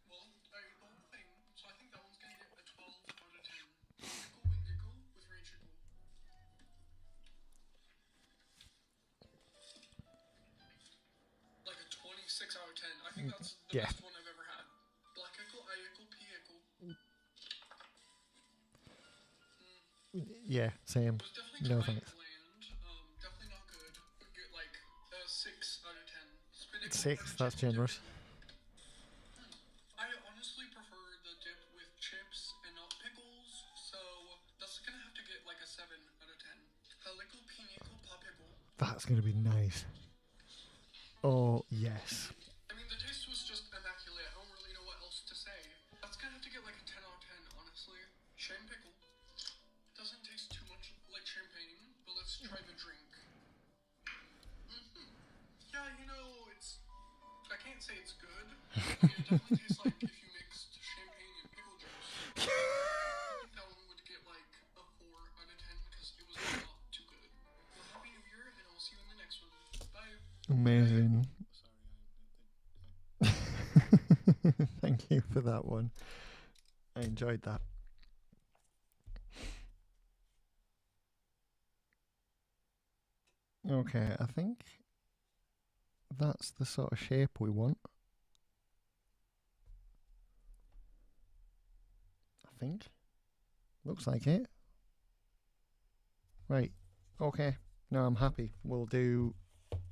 Well, I ate the whole thing, so I think that one's gonna get a 12 out of 10. Pickle wing pickle with ranchicle. Like a 26 out of 10. I think that's the Yeah. best one I've ever had. Black ickle, ickle, ickle. Yeah, same. It was definitely No kind thanks. of bland. Definitely not good. Would get like a 6 out of 10. Spinach 6, that's generous. I honestly prefer the dip with chips and not pickles, so that's gonna have to get like a 7 out of 10. Helical pinicle pop pickle. That's going to be nice. Oh, yes. I mean, the taste was just immaculate. I don't really know what else to say. That's gonna have to get like a 10 out of 10, honestly. Sham pickle. Doesn't taste too much like champagne, but let's try the drink. Yeah, you know, it's... I can't say it's good. I mean, it definitely tastes like if you mixed champagne and pickle juice. I think that one would get like a 4 out of 10 because it was not too good. Well, Happy New Year, and I'll see you in the next one. Bye. Amazing. Thank you for that one. I enjoyed that. Okay, I think that's the sort of shape we want. I think. Looks like it. Right. Okay. No, I'm happy. We'll do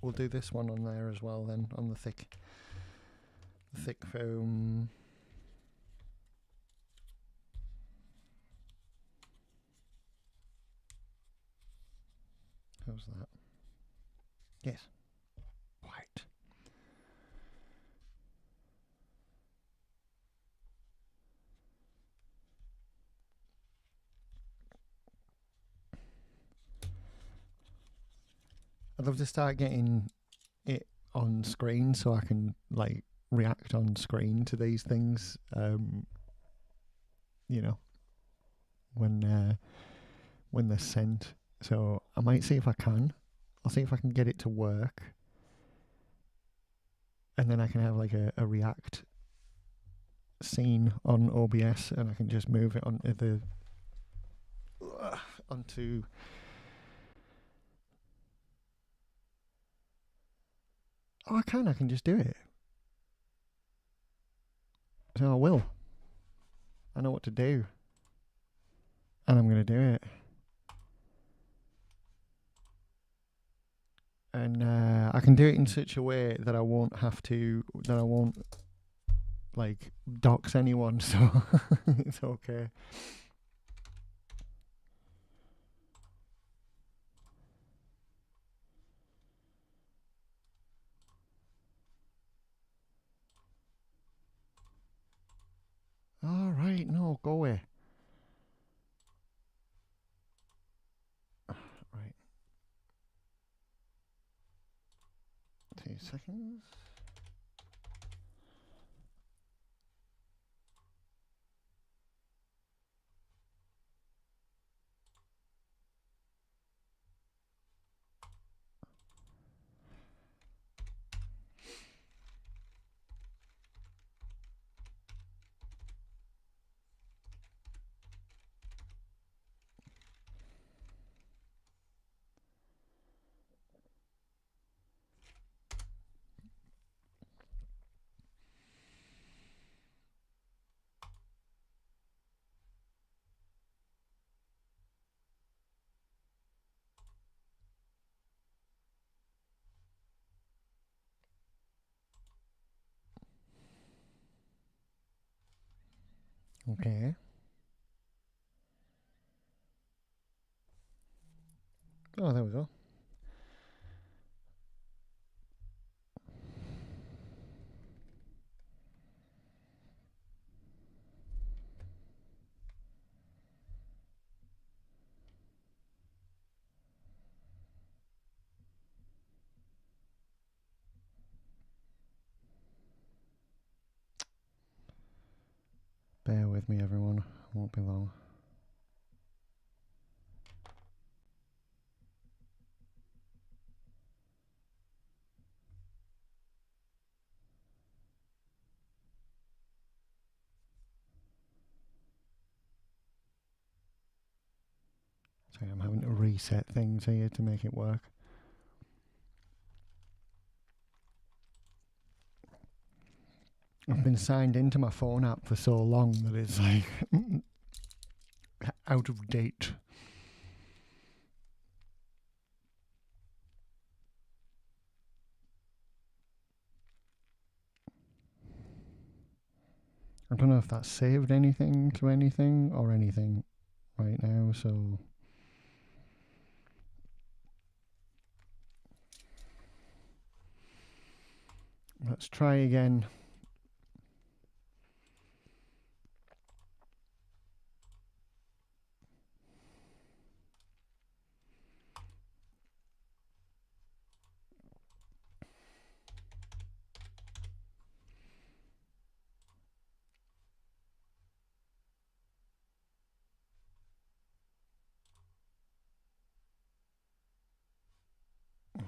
this one on there as well then, on the thick foam. How's that? Yes. White. I'd love to start getting it on screen so I can like react on screen to these things. You know, when they're sent. So I might see if I can. I'll see if I can get it to work, and then I can have like a react scene on OBS, and I can just move it onto onto. Oh, I can just do it. So I will. I know what to do. And I'm going to do it. And I can do it in such a way that I won't like dox anyone, so it's okay. All right, no, go away. Right. 2 seconds. Okay. Oh, there we go. Bear with me, everyone. Won't be long. Sorry, I'm having to reset things here to make it work. I've been signed into my phone app for so long that it's like out of date. I don't know if that's saved anything to anything or anything right now, so let's try again.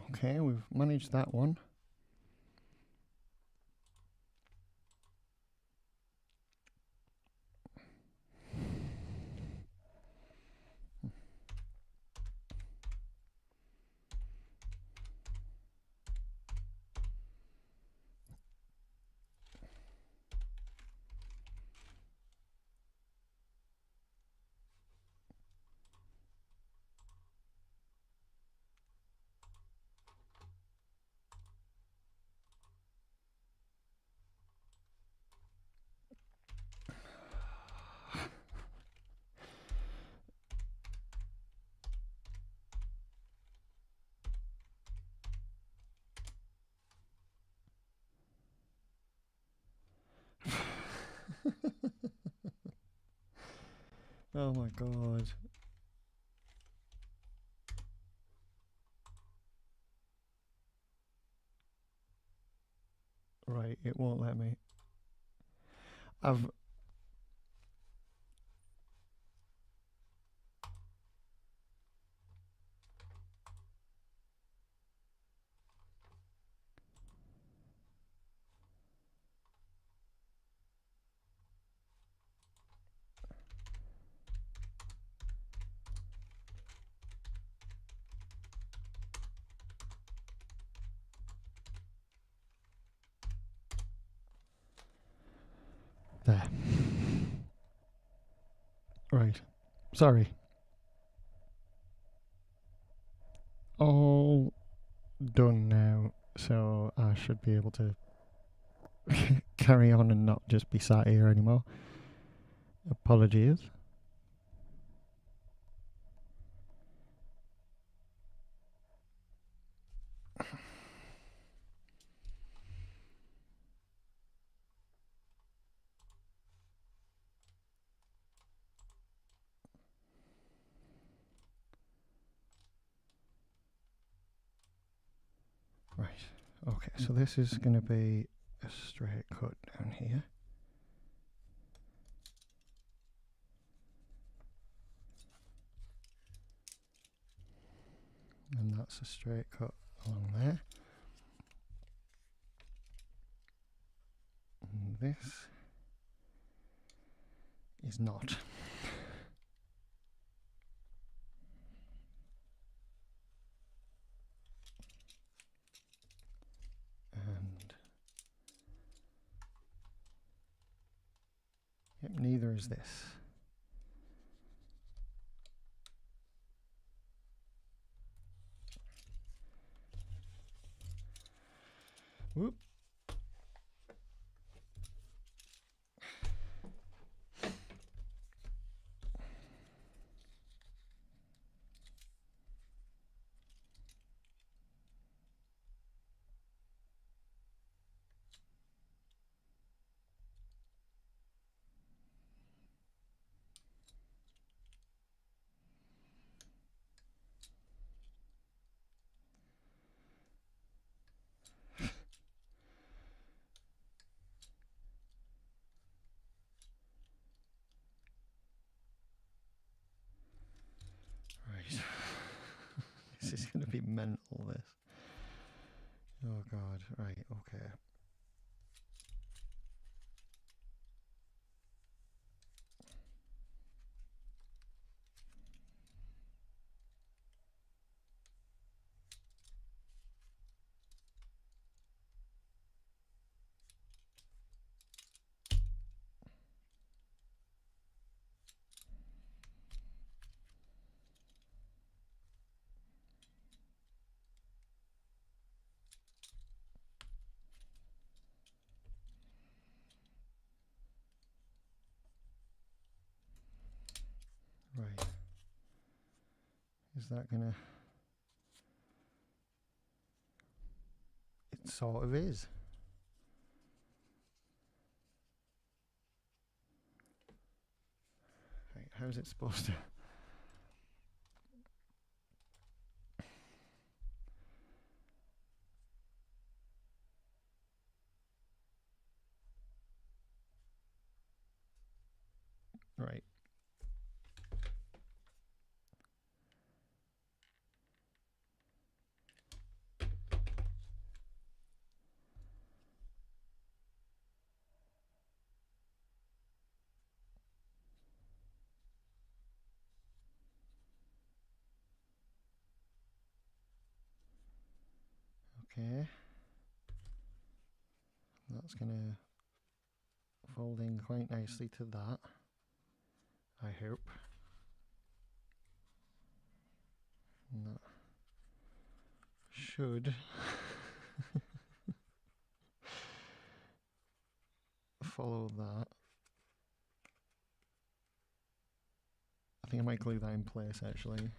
Okay, we've managed that one. Oh my god. Right, it won't let me. I've there. Right. Sorry. All done now, so I should be able to carry on and not just be sat here anymore. Apologies. Right. Okay, so this is going to be a straight cut down here. And that's a straight cut along there. And this is not. And yep, neither is this. Whoop. really mental, this. Oh god, right, okay. Right. Is that gonna... It sort of is. Right, how's it supposed to... Right. Okay. That's gonna fold in quite nicely to that, I hope. And that should follow that. I think I might glue that in place actually.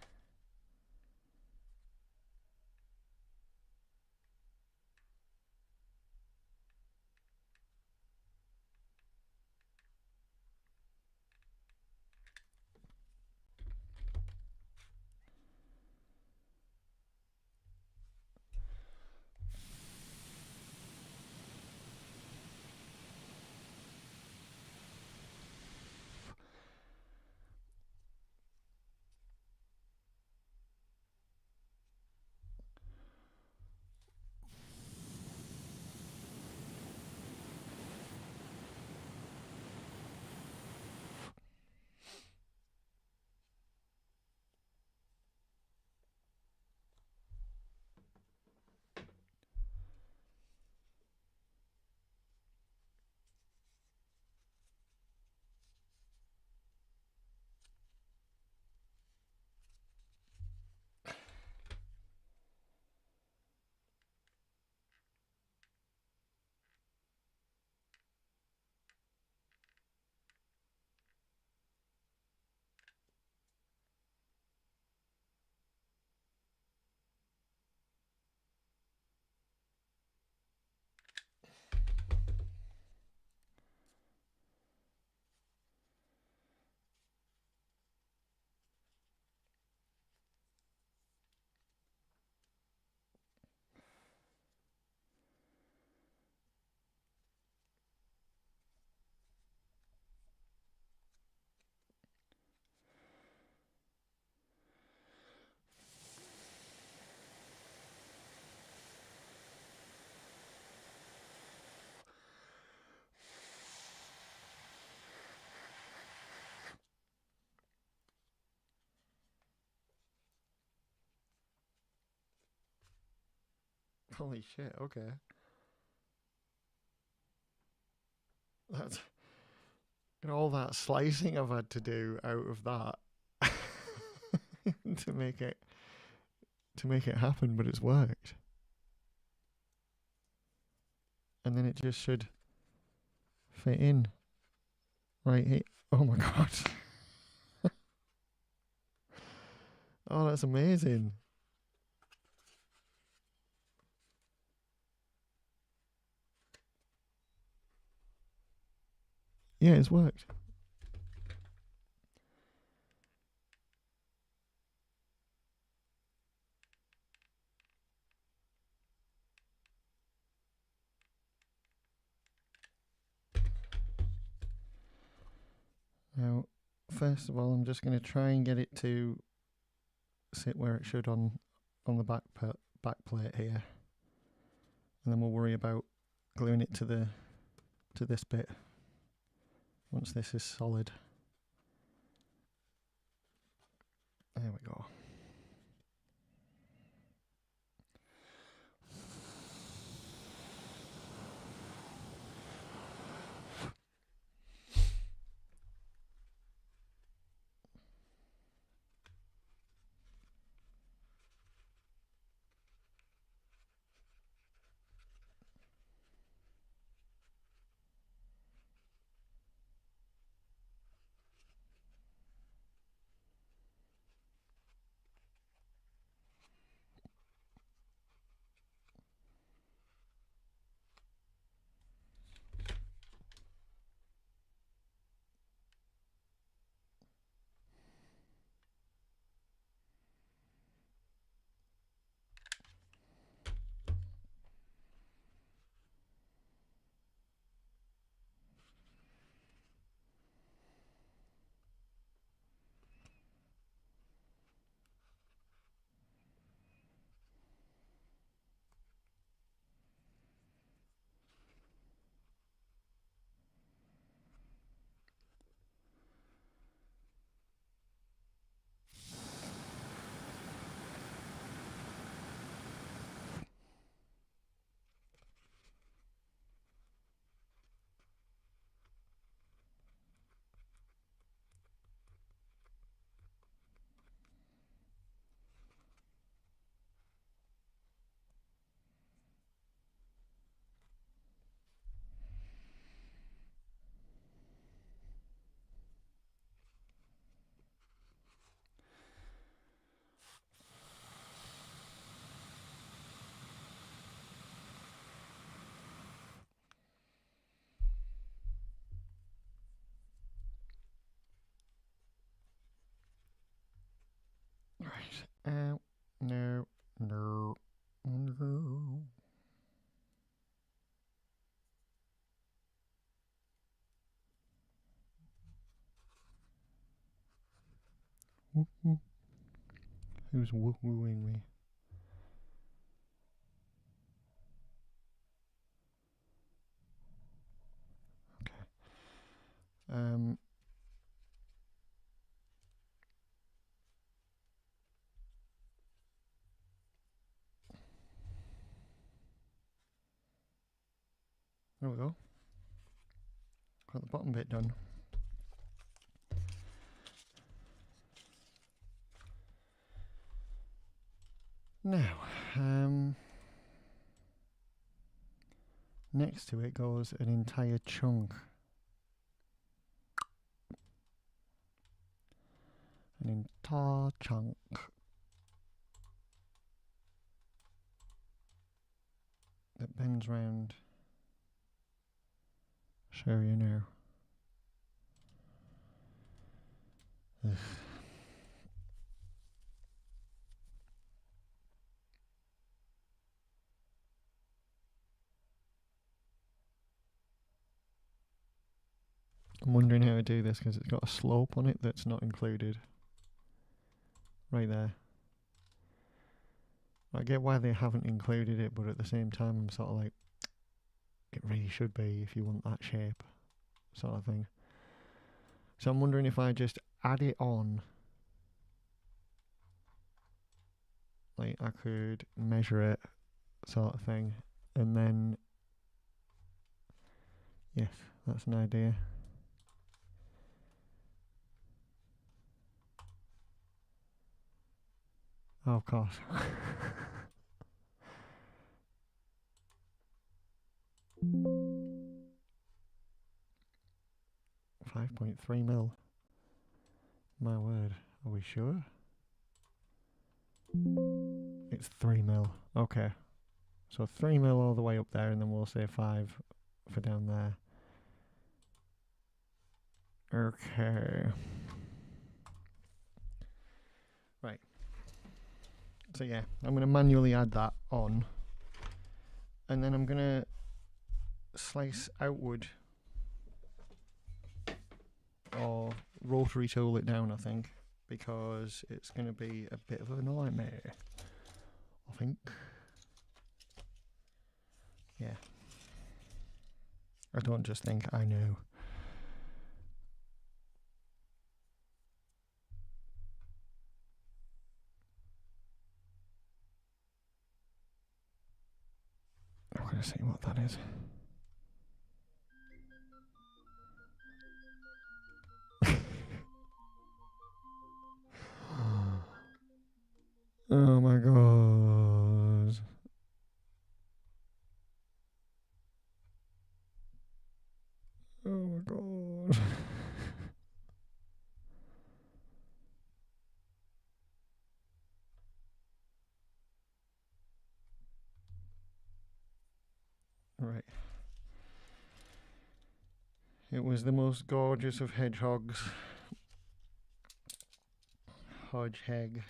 Holy shit, okay. That's... And all that slicing I've had to do out of that to make it happen, but it's worked. And then it just should fit in right here. Oh my god. Oh, that's amazing. Yeah, it's worked. Now, first of all, I'm just going to try and get it to sit where it should on on the back plate here, and then we'll worry about gluing it to this bit once this is solid. There we go. Right. No. No. No. Woo woo. Who's woo wooing me? Okay. There we go. Got the bottom bit done. Now, next to it goes an entire chunk. An entire chunk. That bends round. Show you now. Ugh. I'm wondering how to do this because it's got a slope on it that's not included. Right there. I get why they haven't included it, but at the same time I'm sort of like, it really should be if you want that shape, sort of thing. So I'm wondering if I just add it on. Like I could measure it, sort of thing, and then, yes, that's an idea. Oh, of course. 5.3 mil. My word, are we sure? It's 3 mil. Okay. So 3 mil all the way up there, and then we'll say 5 for down there. Okay. Right. So yeah, I'm going to manually add that on. And then I'm going to slice outward. Or rotary tool it down, I think. Because it's going to be a bit of a nightmare. I think. Yeah. I don't just think, I know. I'm going to see what that is. Oh my god. Oh my god. Right. It was the most gorgeous of hedgehogs. Hodgehog.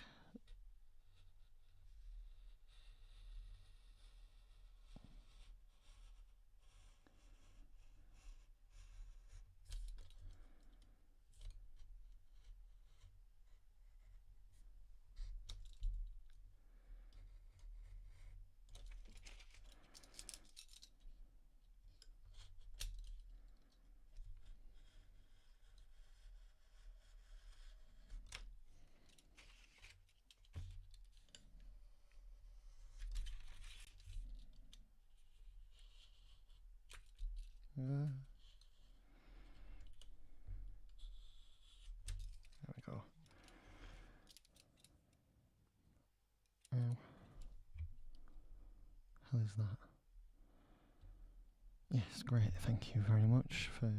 There we go. Hell is that? Yes, great. Thank you very much for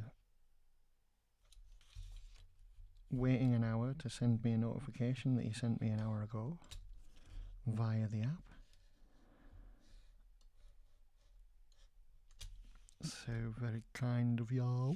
waiting an hour to send me a notification that you sent me an hour ago via the app. So very kind of y'all.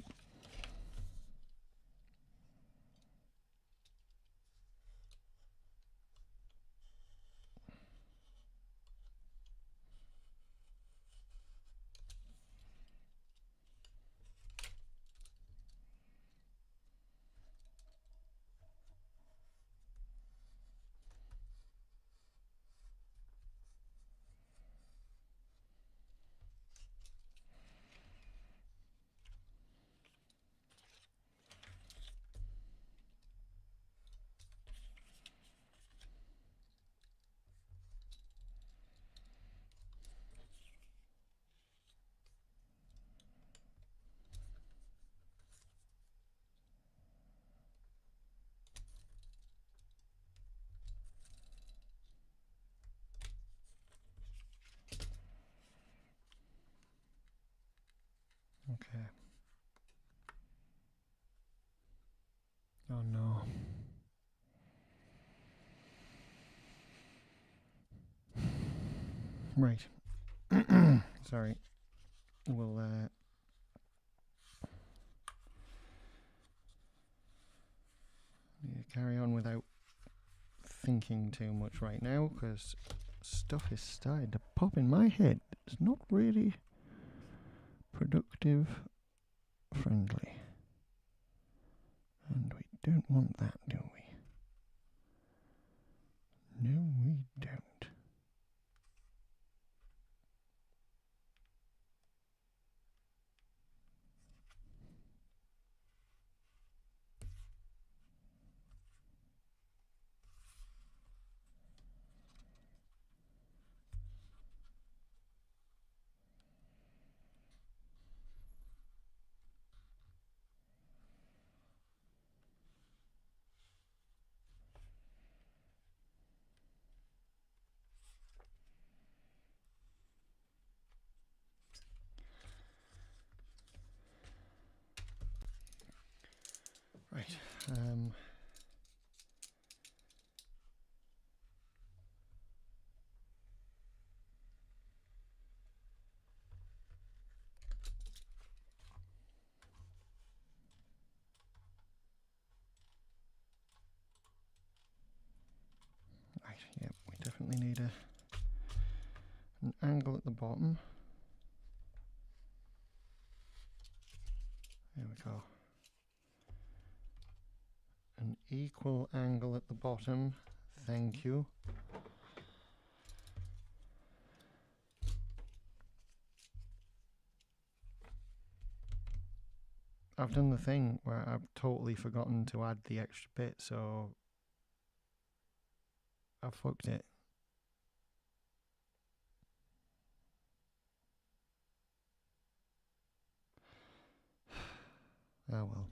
Okay. Oh no. Right. Sorry. We'll carry on without thinking too much right now, because stuff is starting to pop in my head. It's not really productive friendly. And we don't want that, do we? No, we don't. Right. Right, yeah, we definitely need an angle at the bottom. There we go. An equal angle at the bottom. Thank you. I've done the thing where I've totally forgotten to add the extra bit, so I fucked it. Oh well.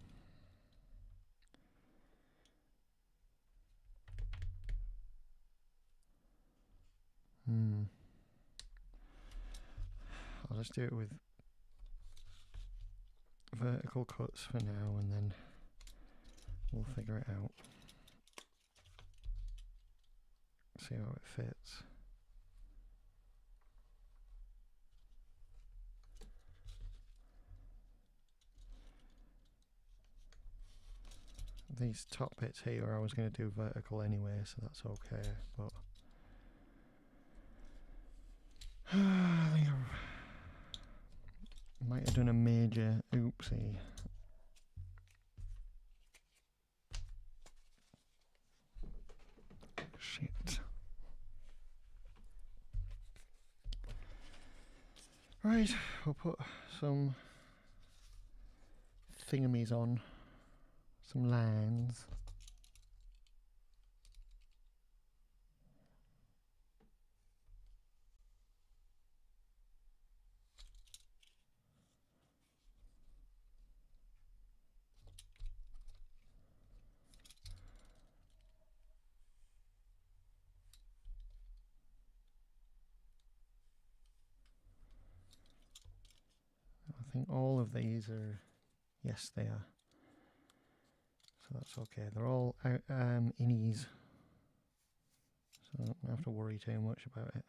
I'll just do it with vertical cuts for now, and then we'll figure it out. See how it fits. These top bits here I was going to do vertical anyway, so that's okay, but I think I might have done a major oopsie. Shit. Right, we'll put some thingamies on, some lines. I think all of these are, yes they are, so that's okay. They're all out, innies, so I don't have to worry too much about it.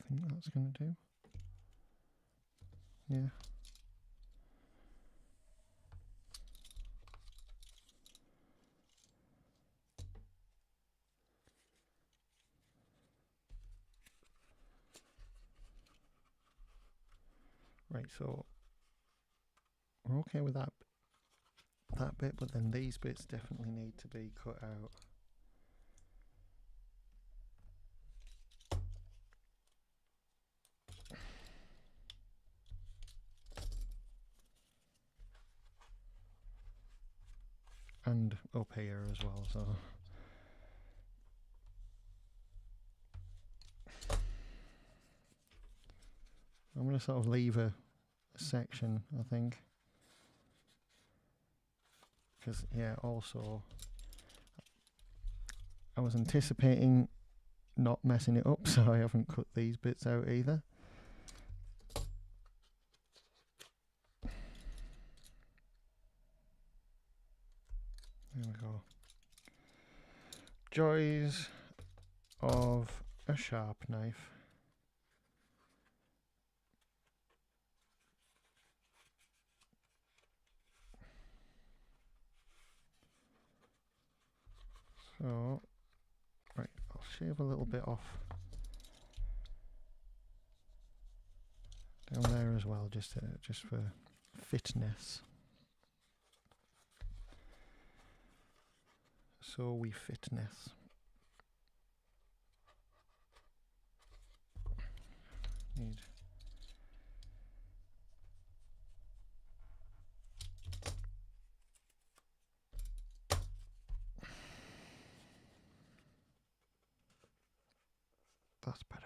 I think that's going to do. Yeah. Right, so we're okay with that bit, but then these bits definitely need to be cut out. And up here as well, so I'm going to sort of leave a section, I think, because yeah, also I was anticipating not messing it up, so I haven't cut these bits out either. There we go. Joys of a sharp knife. So, right, I'll shave a little bit off down there as well, just for fitness. So we fitness. Need that's better.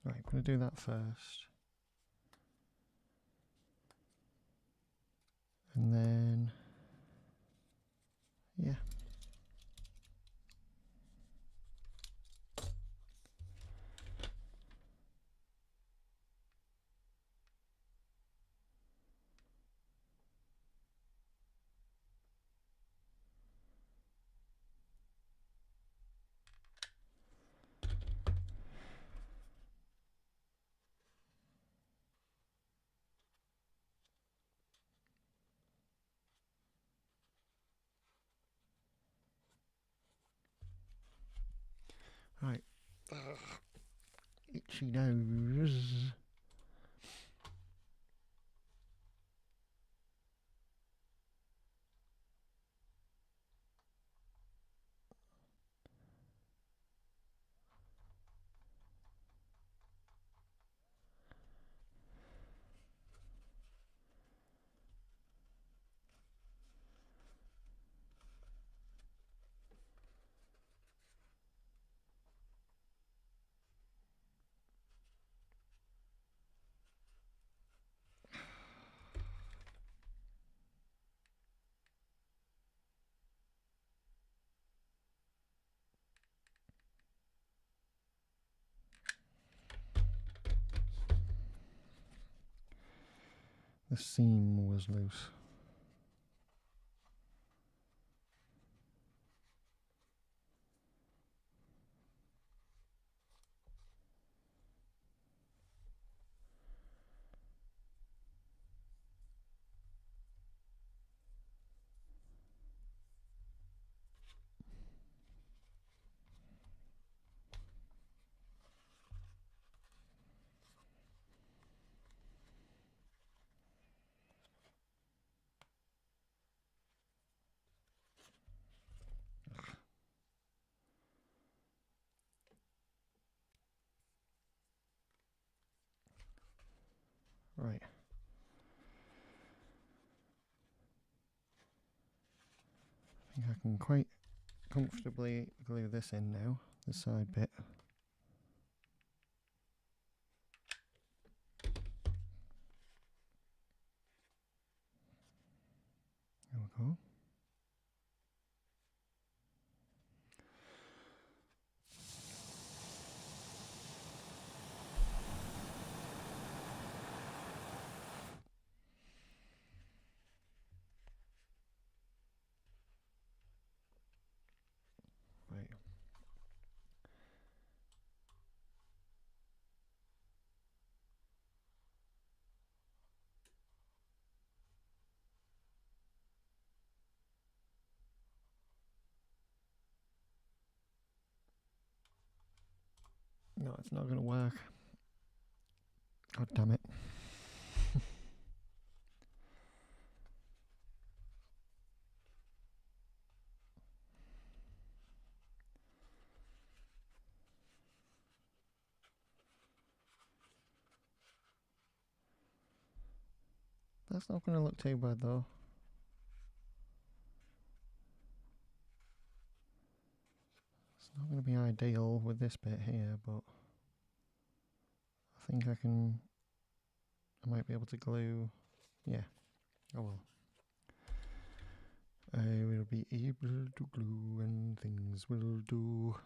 Right, I'm going to do that first. And then, yeah. Right. Ugh. She knows. The seam was loose. Right. I think I can quite comfortably glue this in now, the side bit. There we go. Right. No, it's not going to work. God damn it. That's not going to look too bad though. It's not going to be ideal with this bit here, but I think I might be able to glue. Yeah. Oh well. I will be able to glue and things will do.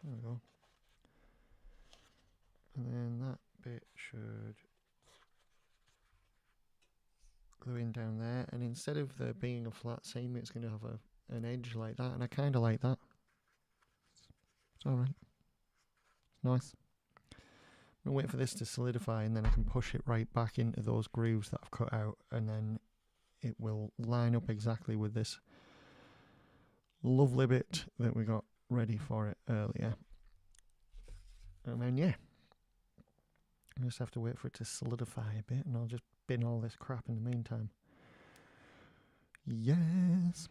There we go. And then that bit should glue in down there, and instead of there being a flat seam, it's going to have an edge like that, and I kind of like that. It's alright. It's nice. I'm going to wait for this to solidify, and then I can push it right back into those grooves that I've cut out, and then it will line up exactly with this lovely bit that we got ready for it earlier. And then yeah, I just have to wait for it to solidify a bit, and I'll just bin all this crap in the meantime. Yes.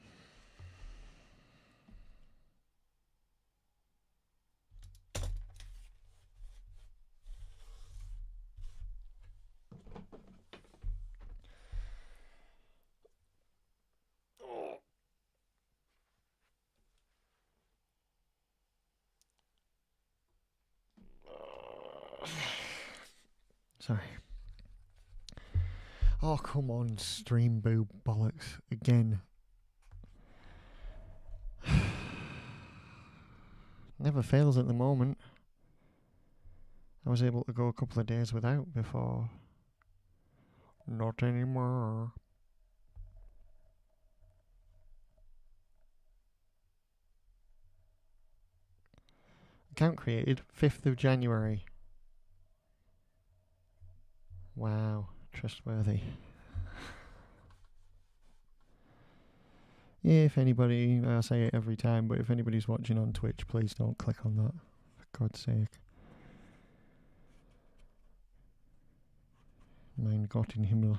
Sorry. Oh, come on, stream boo bollocks again. Never fails at the moment. I was able to go a couple of days without before. Not anymore. Account created 5th of January. Wow, trustworthy. If anybody, I say it every time, but if anybody's watching on Twitch, please don't click on that, for God's sake. Mein Gott in Himmel.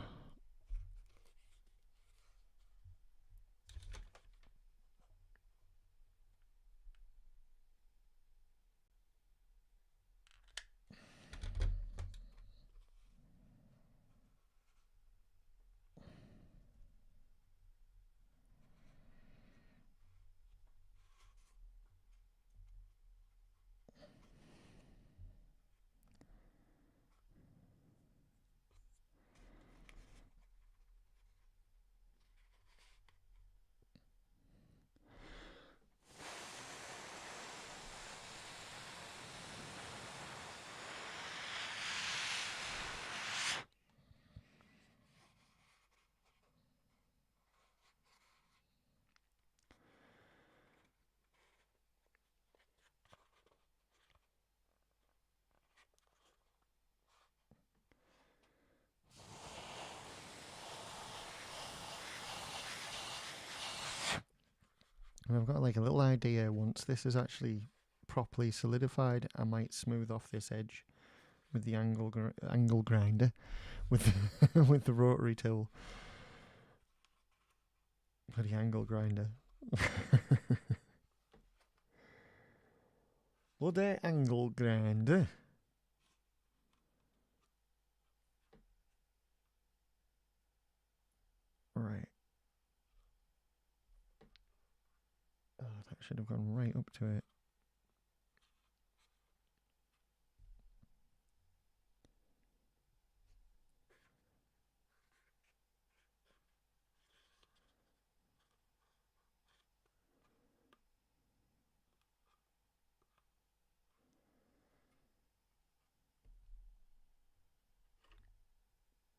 And I've got like a little idea, once this is actually properly solidified, I might smooth off this edge with the angle grinder, with with the rotary tool. Bloody angle grinder. Bloody angle grinder. Right. Oh, that should have gone right up to it.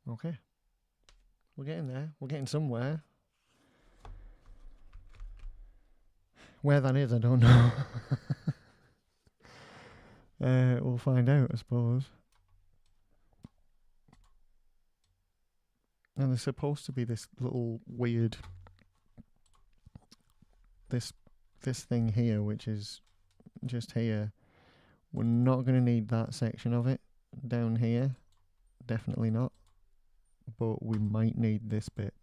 Okay. We're getting there. We're getting somewhere. Where that is, I don't know. We'll find out, I suppose. And there's supposed to be this little weird... This thing here, which is just here. We're not going to need that section of it down here. Definitely not. But we might need this bit.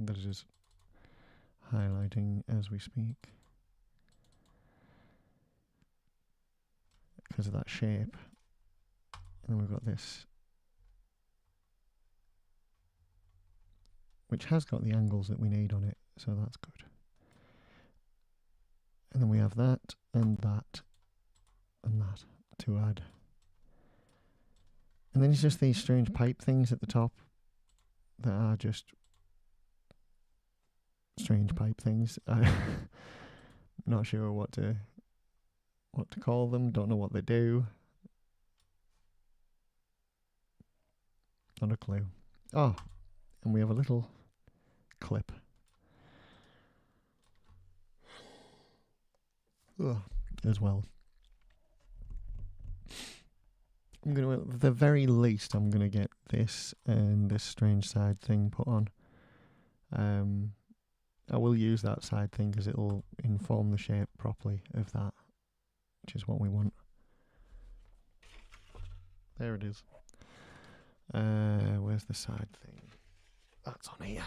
That is highlighting as we speak. Because of that shape. And then we've got this, which has got the angles that we need on it, so that's good. And then we have that, and that, and that to add. And then it's just these strange pipe things at the top that are just strange pipe things. I'm not sure what to call them, don't know what they do. Not a clue. Oh, and we have a little clip. Ugh, as well. I'm gonna, at the very least, I'm gonna get this and this strange side thing put on. I will use that side thing because it'll inform the shape properly of that, which is what we want. There it is. Where's the side thing? That's on here.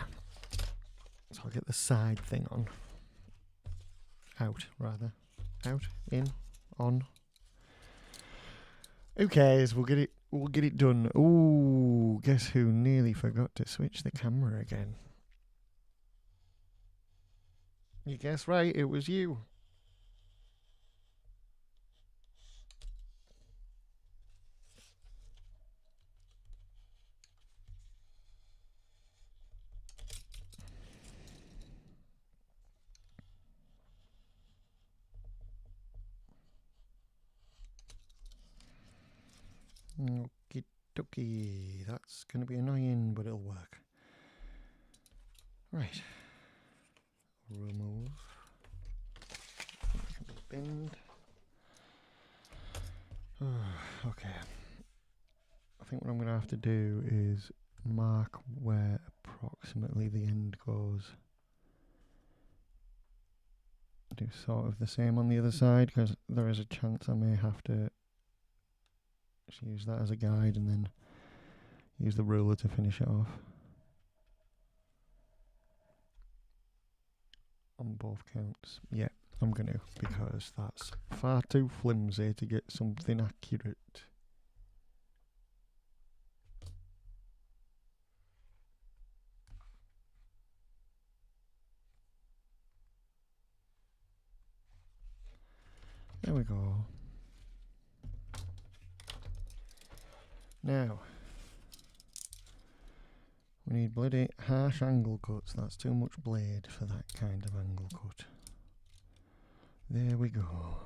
So I'll get the side thing on. Out, rather. Out, in, on. Who cares? We'll get it done. Ooh, guess who nearly forgot to switch the camera again? You guessed right, it was you. Okie dokie. That's going to be annoying, but it'll work. Right. Remove. Bend. Okay. I think what I'm going to have to do is mark where approximately the end goes. Do sort of the same on the other side, because there is a chance I may have to just use that as a guide and then use the ruler to finish it off. On both counts. Yeah, I'm going to, because that's far too flimsy to get something accurate. There we go. Now, we need bloody harsh angle cuts. That's too much blade for that kind of angle cut. There we go.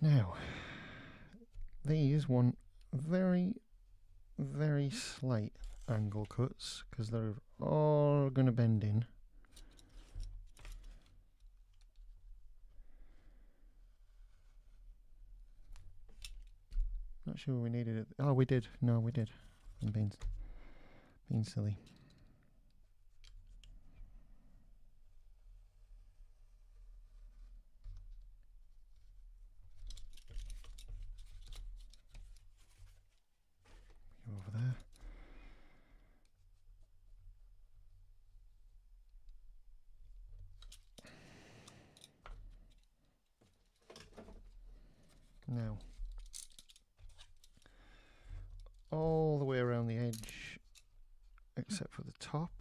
Now, these want very, very slight angle cuts because they're all going to bend in. Not sure we needed it. Oh, we did. No, we did. I'm being silly. Go over there. Now, all the way around the edge, except for the top,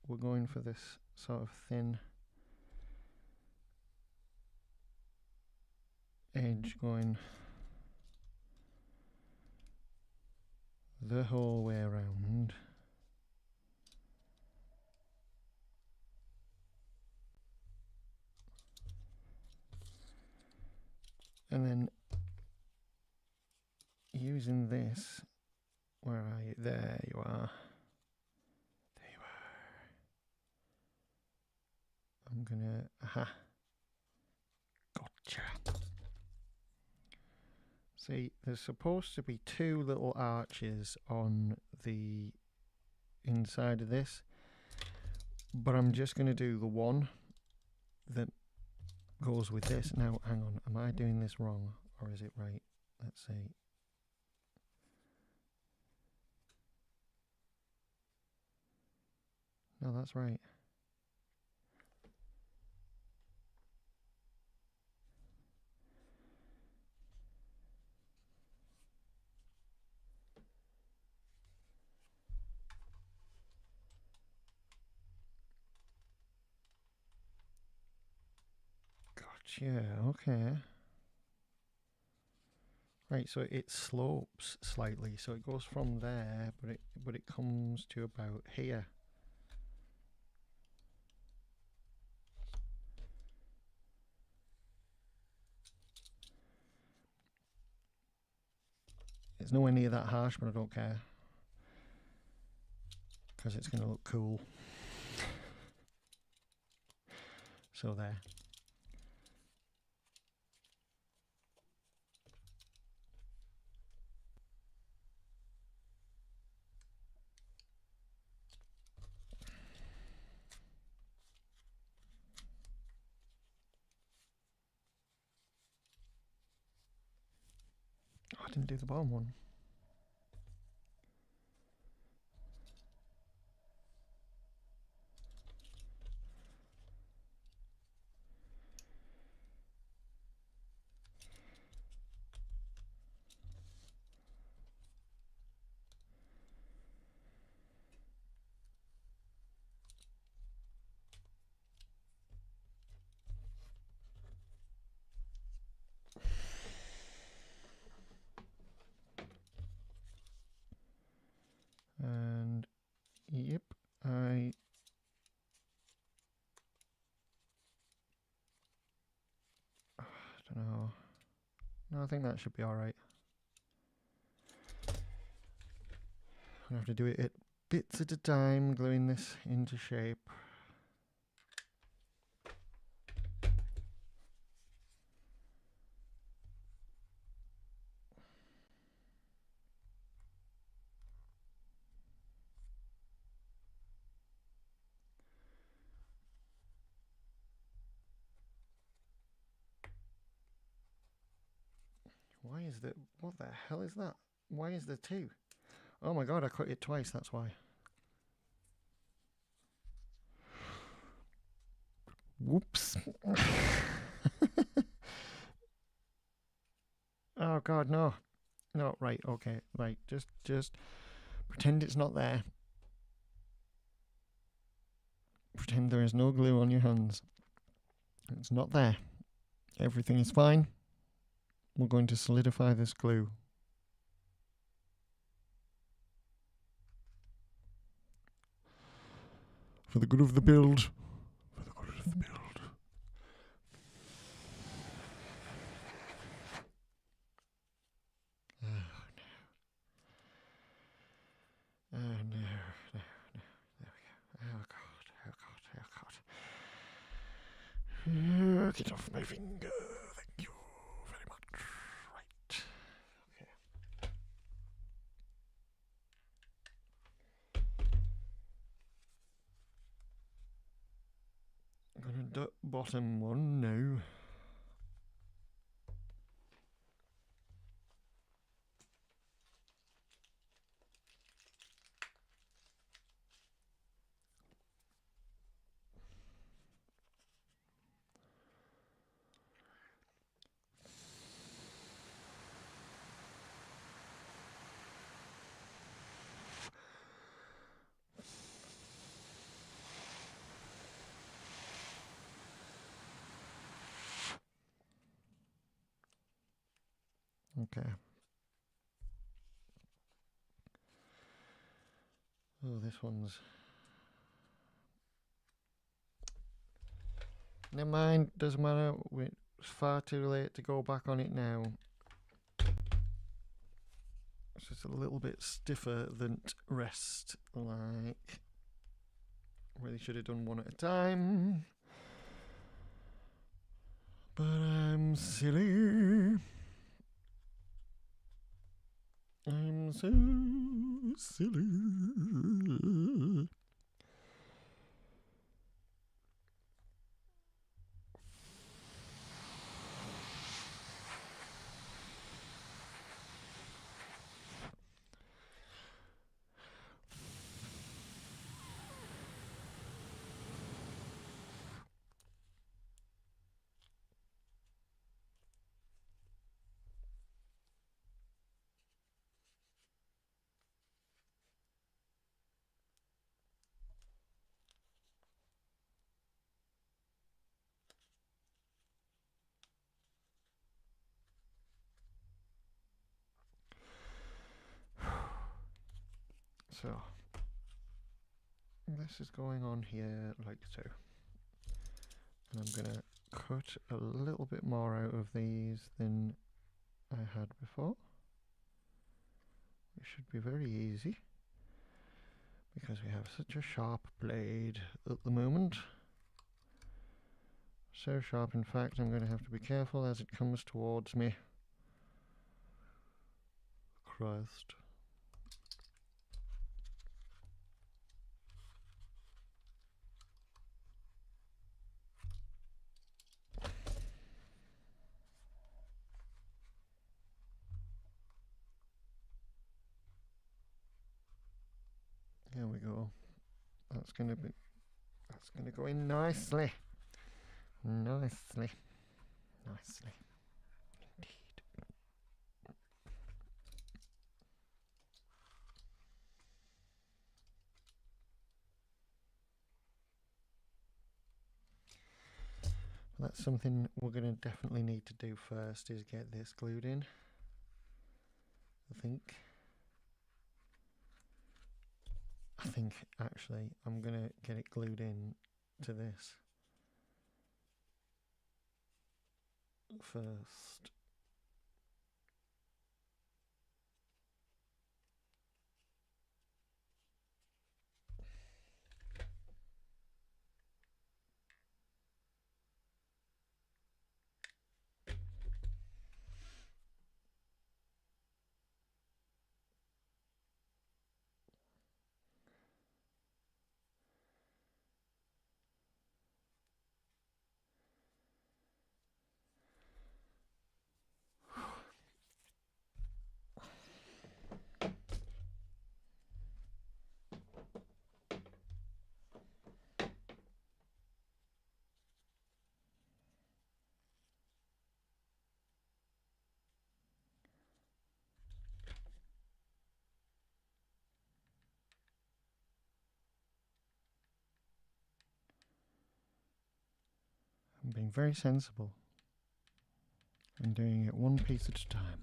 we're going for this sort of thin edge going the whole way around. And then using this, where are you? There you are. There you are. I'm gonna, aha. Gotcha. See, there's supposed to be two little arches on the inside of this, but I'm just gonna do the one that goes with this. Now, hang on, am I doing this wrong, or is it right? Let's see. No, that's right. Gotcha, okay. Right, so it slopes slightly, so it goes from there, but it comes to about here. It's nowhere near that harsh, but I don't care, because it's going to look cool. So there. Oh, I didn't do the bottom one. don't know. No, I think that should be alright. I'm going to have to do it at bits at a time, gluing this into shape. Why is that? What the hell is that? Why is there two? Oh my god, I cut it twice, that's why. Whoops. Oh god, no. No, right, okay, right. Just pretend it's not there. Pretend there is no glue on your hands. It's not there. Everything is fine. We're going to solidify this glue. For the good of the build. For the good of the build. Oh no. Oh no. No, no. There we go. Oh god. Oh god. Oh god. Get off my finger. Thank you very much. Right. Okay. I'm gonna do bottom one now. Okay. Oh, this one's... Never mind, doesn't matter. It's far too late to go back on it now. It's just a little bit stiffer than rest, like... Really should have done one at a time. But I'm silly. I'm so silly. So, this is going on here like so. And I'm going to cut a little bit more out of these than I had before. It should be very easy because we have such a sharp blade at the moment. So sharp, in fact, I'm going to have to be careful as it comes towards me. Christ. There we go. That's going to go in nicely. Nicely. Nicely. Indeed. That's something we're going to definitely need to do first, is get this glued in. I think actually I'm going to get it glued in to this. first. I'm being very sensible and doing it one piece at a time.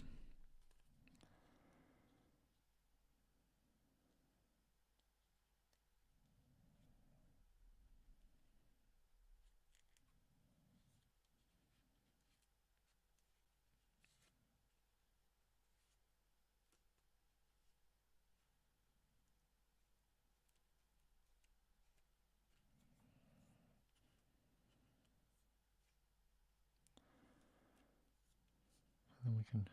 And then we can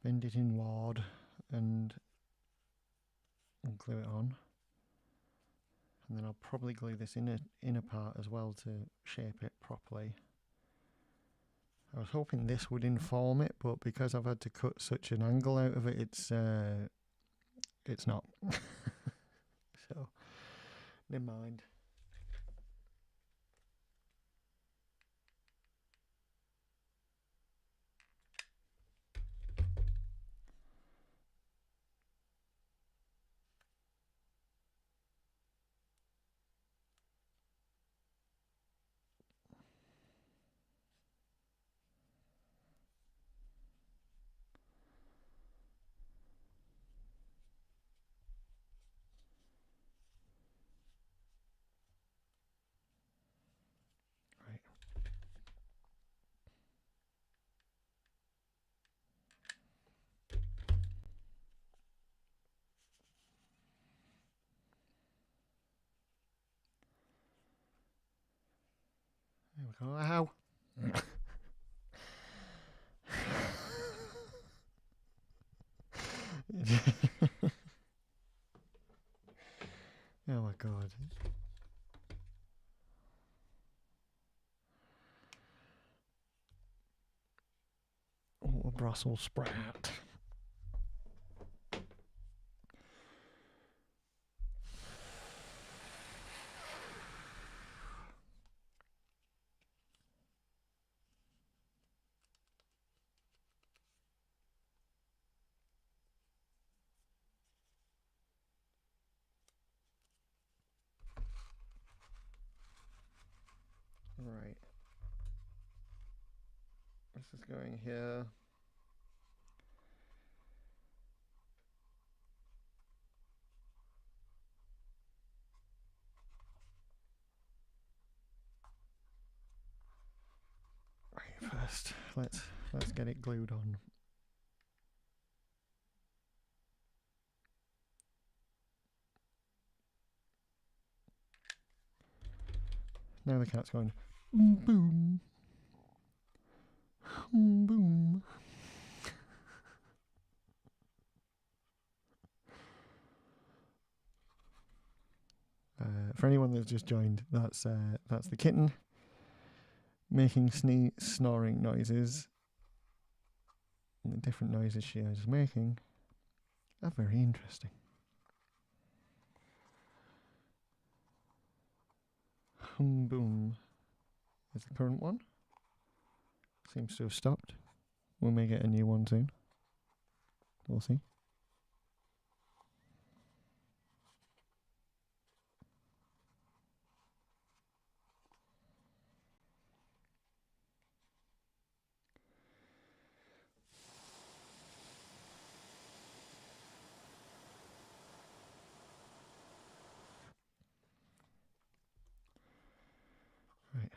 bend it inward and glue it on. And then I'll probably glue this inner part as well to shape it properly. I was hoping this would inform it, but because I've had to cut such an angle out of it, it's not. So, never mind. Right. There we go. Ow! Oh my god. Oh, a Brussels sprout. Right. This is going here. Right, first let's get it glued on. Now the cat's going boom, boom. For anyone that's just joined, that's the kitten making snoring noises. And the different noises she is making are very interesting. Boom is the current one. Seems to have stopped. We may get a new one soon. We'll see. Right.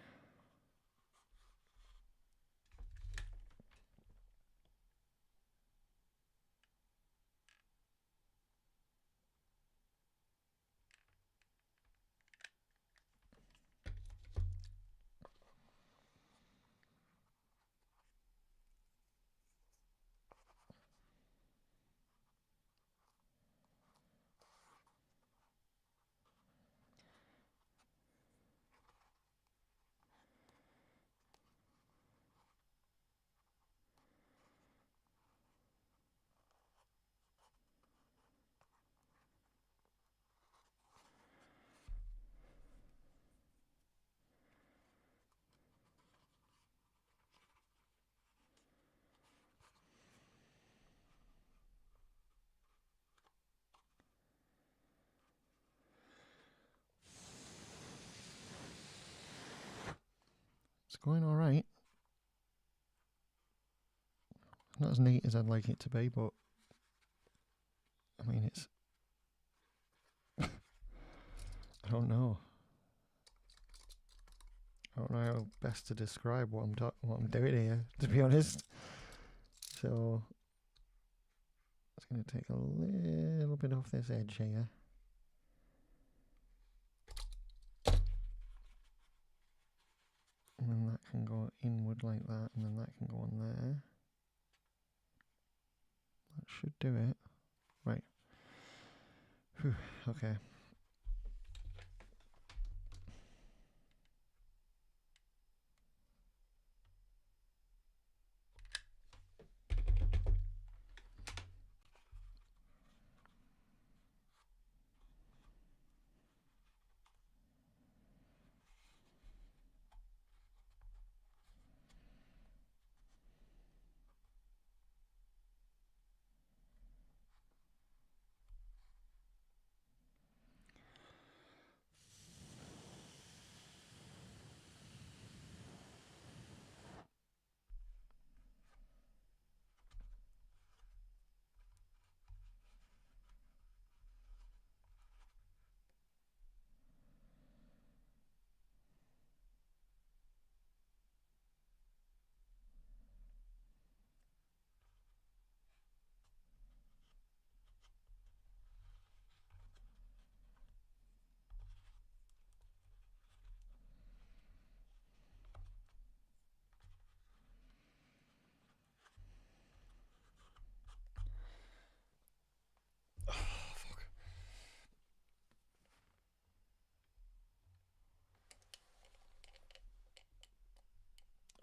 It's going alright. Not as neat as I'd like it to be, but I mean, it's. I don't know. I don't know how best to describe what I'm doing here, to be honest. So it's going to take a little bit off this edge here. And then that can go inward like that, and then that can go on there. That should do it. Right. Whew, okay.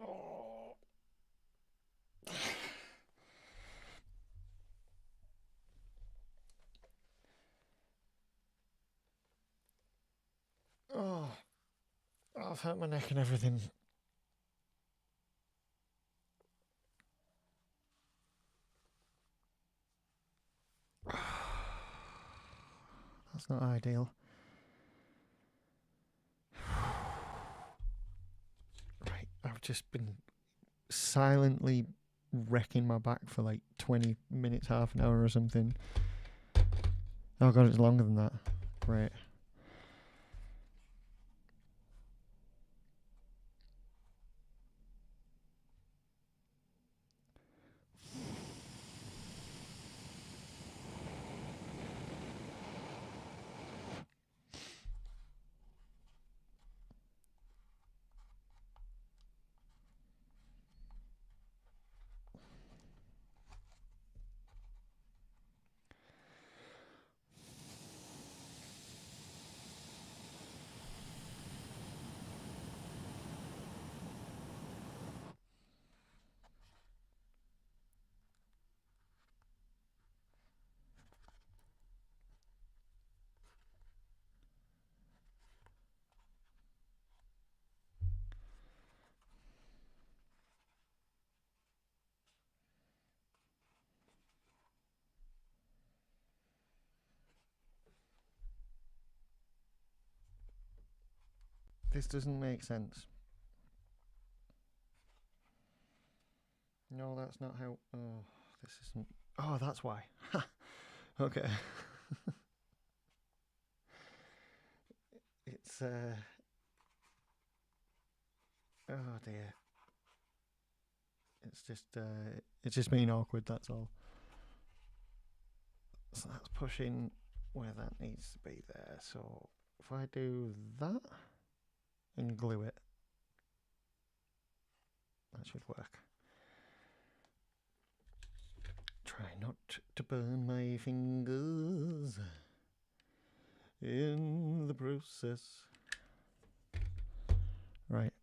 Oh. Oh. I've hurt my neck and everything. That's not ideal. Right, I've just been silently wrecking my back for like 20 minutes, half an hour or something. Oh god, it's longer than that. Great. This doesn't make sense. No, that's not how. Oh, this isn't. Oh, that's why. Okay. It's oh dear. It's just being awkward. That's all. So that's pushing where that needs to be there. So if I do that and glue it, that should work. Try not to burn my fingers in the process. Right.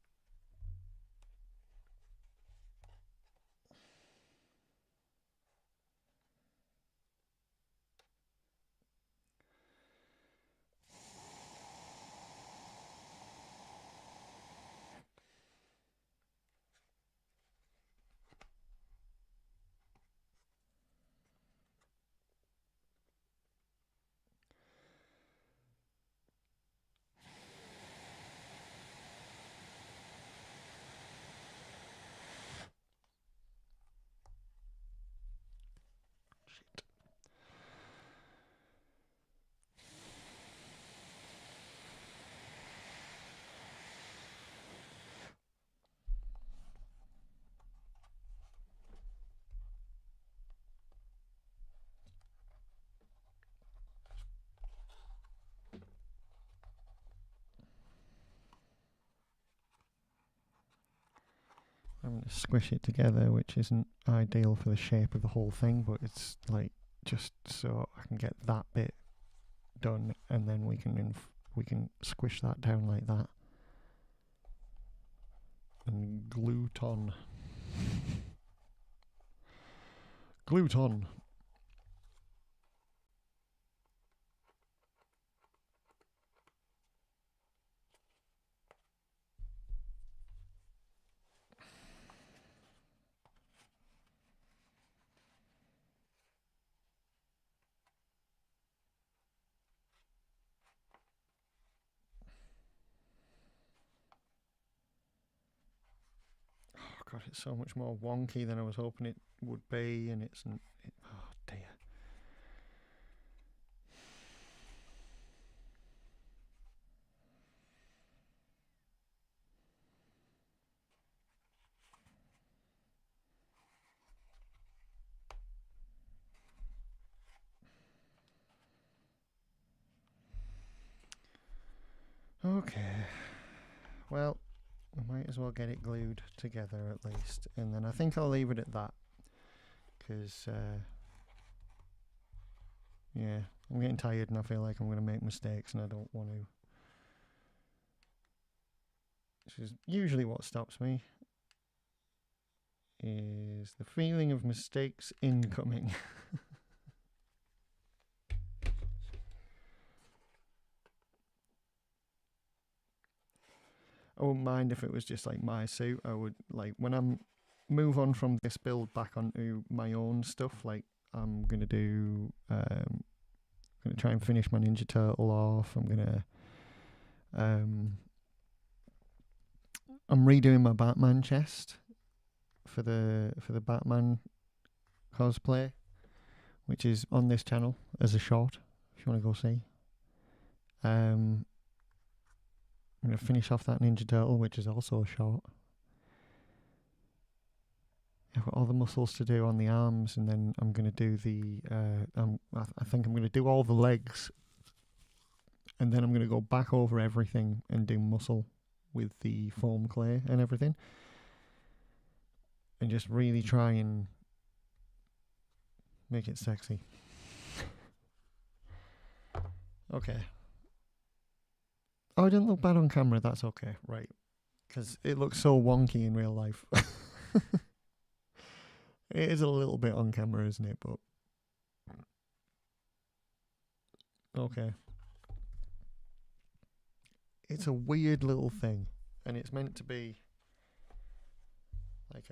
having to squish it together, which isn't ideal for the shape of the whole thing, but it's like just so I can get that bit done, and then we can squish that down like that and gluton. Gluton. God, it's so much more wonky than I was hoping it would be, and oh dear. Okay, well, we might as well get it glued together at least, and then I think I'll leave it at that, because yeah, I'm getting tired and I feel like I'm going to make mistakes and I don't want to. Which is usually what stops me, is the feeling of mistakes incoming. I wouldn't mind if it was just like my suit. I would, like, when I'm move on from this build back onto my own stuff, like I'm gonna do gonna try and finish my Ninja Turtle off. I'm redoing my Batman chest for the Batman cosplay, which is on this channel as a short if you want to go see. I'm going to finish off that Ninja Turtle, which is also a short. I've got all the muscles to do on the arms, and then I'm going to do the I think I'm going to do all the legs, and then I'm going to go back over everything and do muscle with the foam clay and everything, and just really try and make it sexy. Okay. Oh, it didn't look bad on camera, that's okay, right. Because it looks so wonky in real life. It is a little bit on camera, isn't it? But okay. It's a weird little thing, and it's meant to be like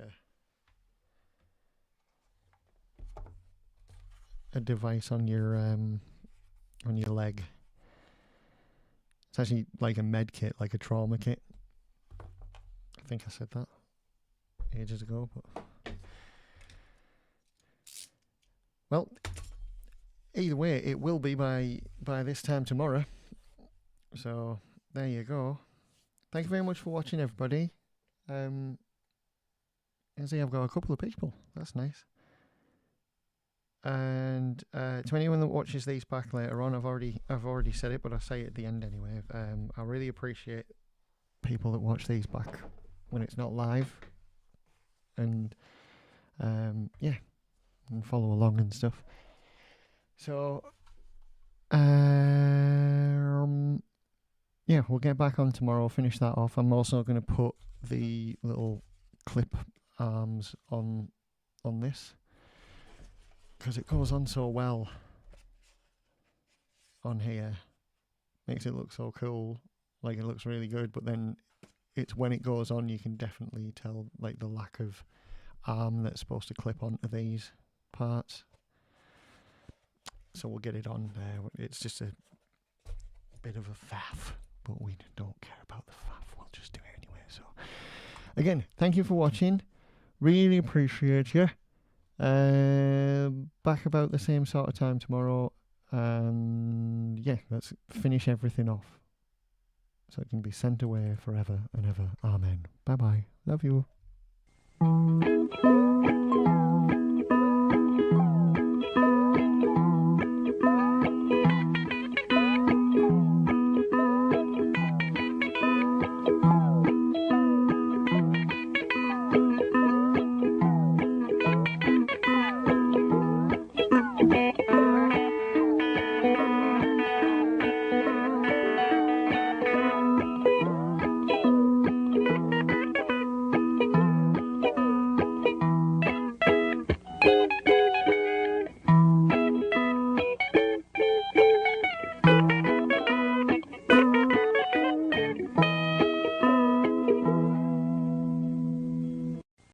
a device on your leg. It's actually like a med kit, like a trauma kit. I think I said that ages ago, but well, either way, it will be by this time tomorrow. So there you go. Thank you very much for watching, everybody. I see I've got a couple of people. That's nice. And to anyone that watches these back later on, I've already said it, but I'll say it at the end anyway. I really appreciate people that watch these back when it's not live, and yeah, and follow along and stuff. So yeah, we'll get back on tomorrow. Finish that off. I'm also going to put the little clip arms on this, because it goes on so well on here. Makes it look so cool, like it looks really good, but then it's when it goes on you can definitely tell like the lack of arm that's supposed to clip onto these parts. So we'll get it on there. It's just a bit of a faff, but we don't care about the faff, we'll just do it anyway. So again, thank you for watching, really appreciate you. Back about the same sort of time tomorrow, and yeah, let's finish everything off so it can be sent away forever and ever. Amen. Bye bye. Love you.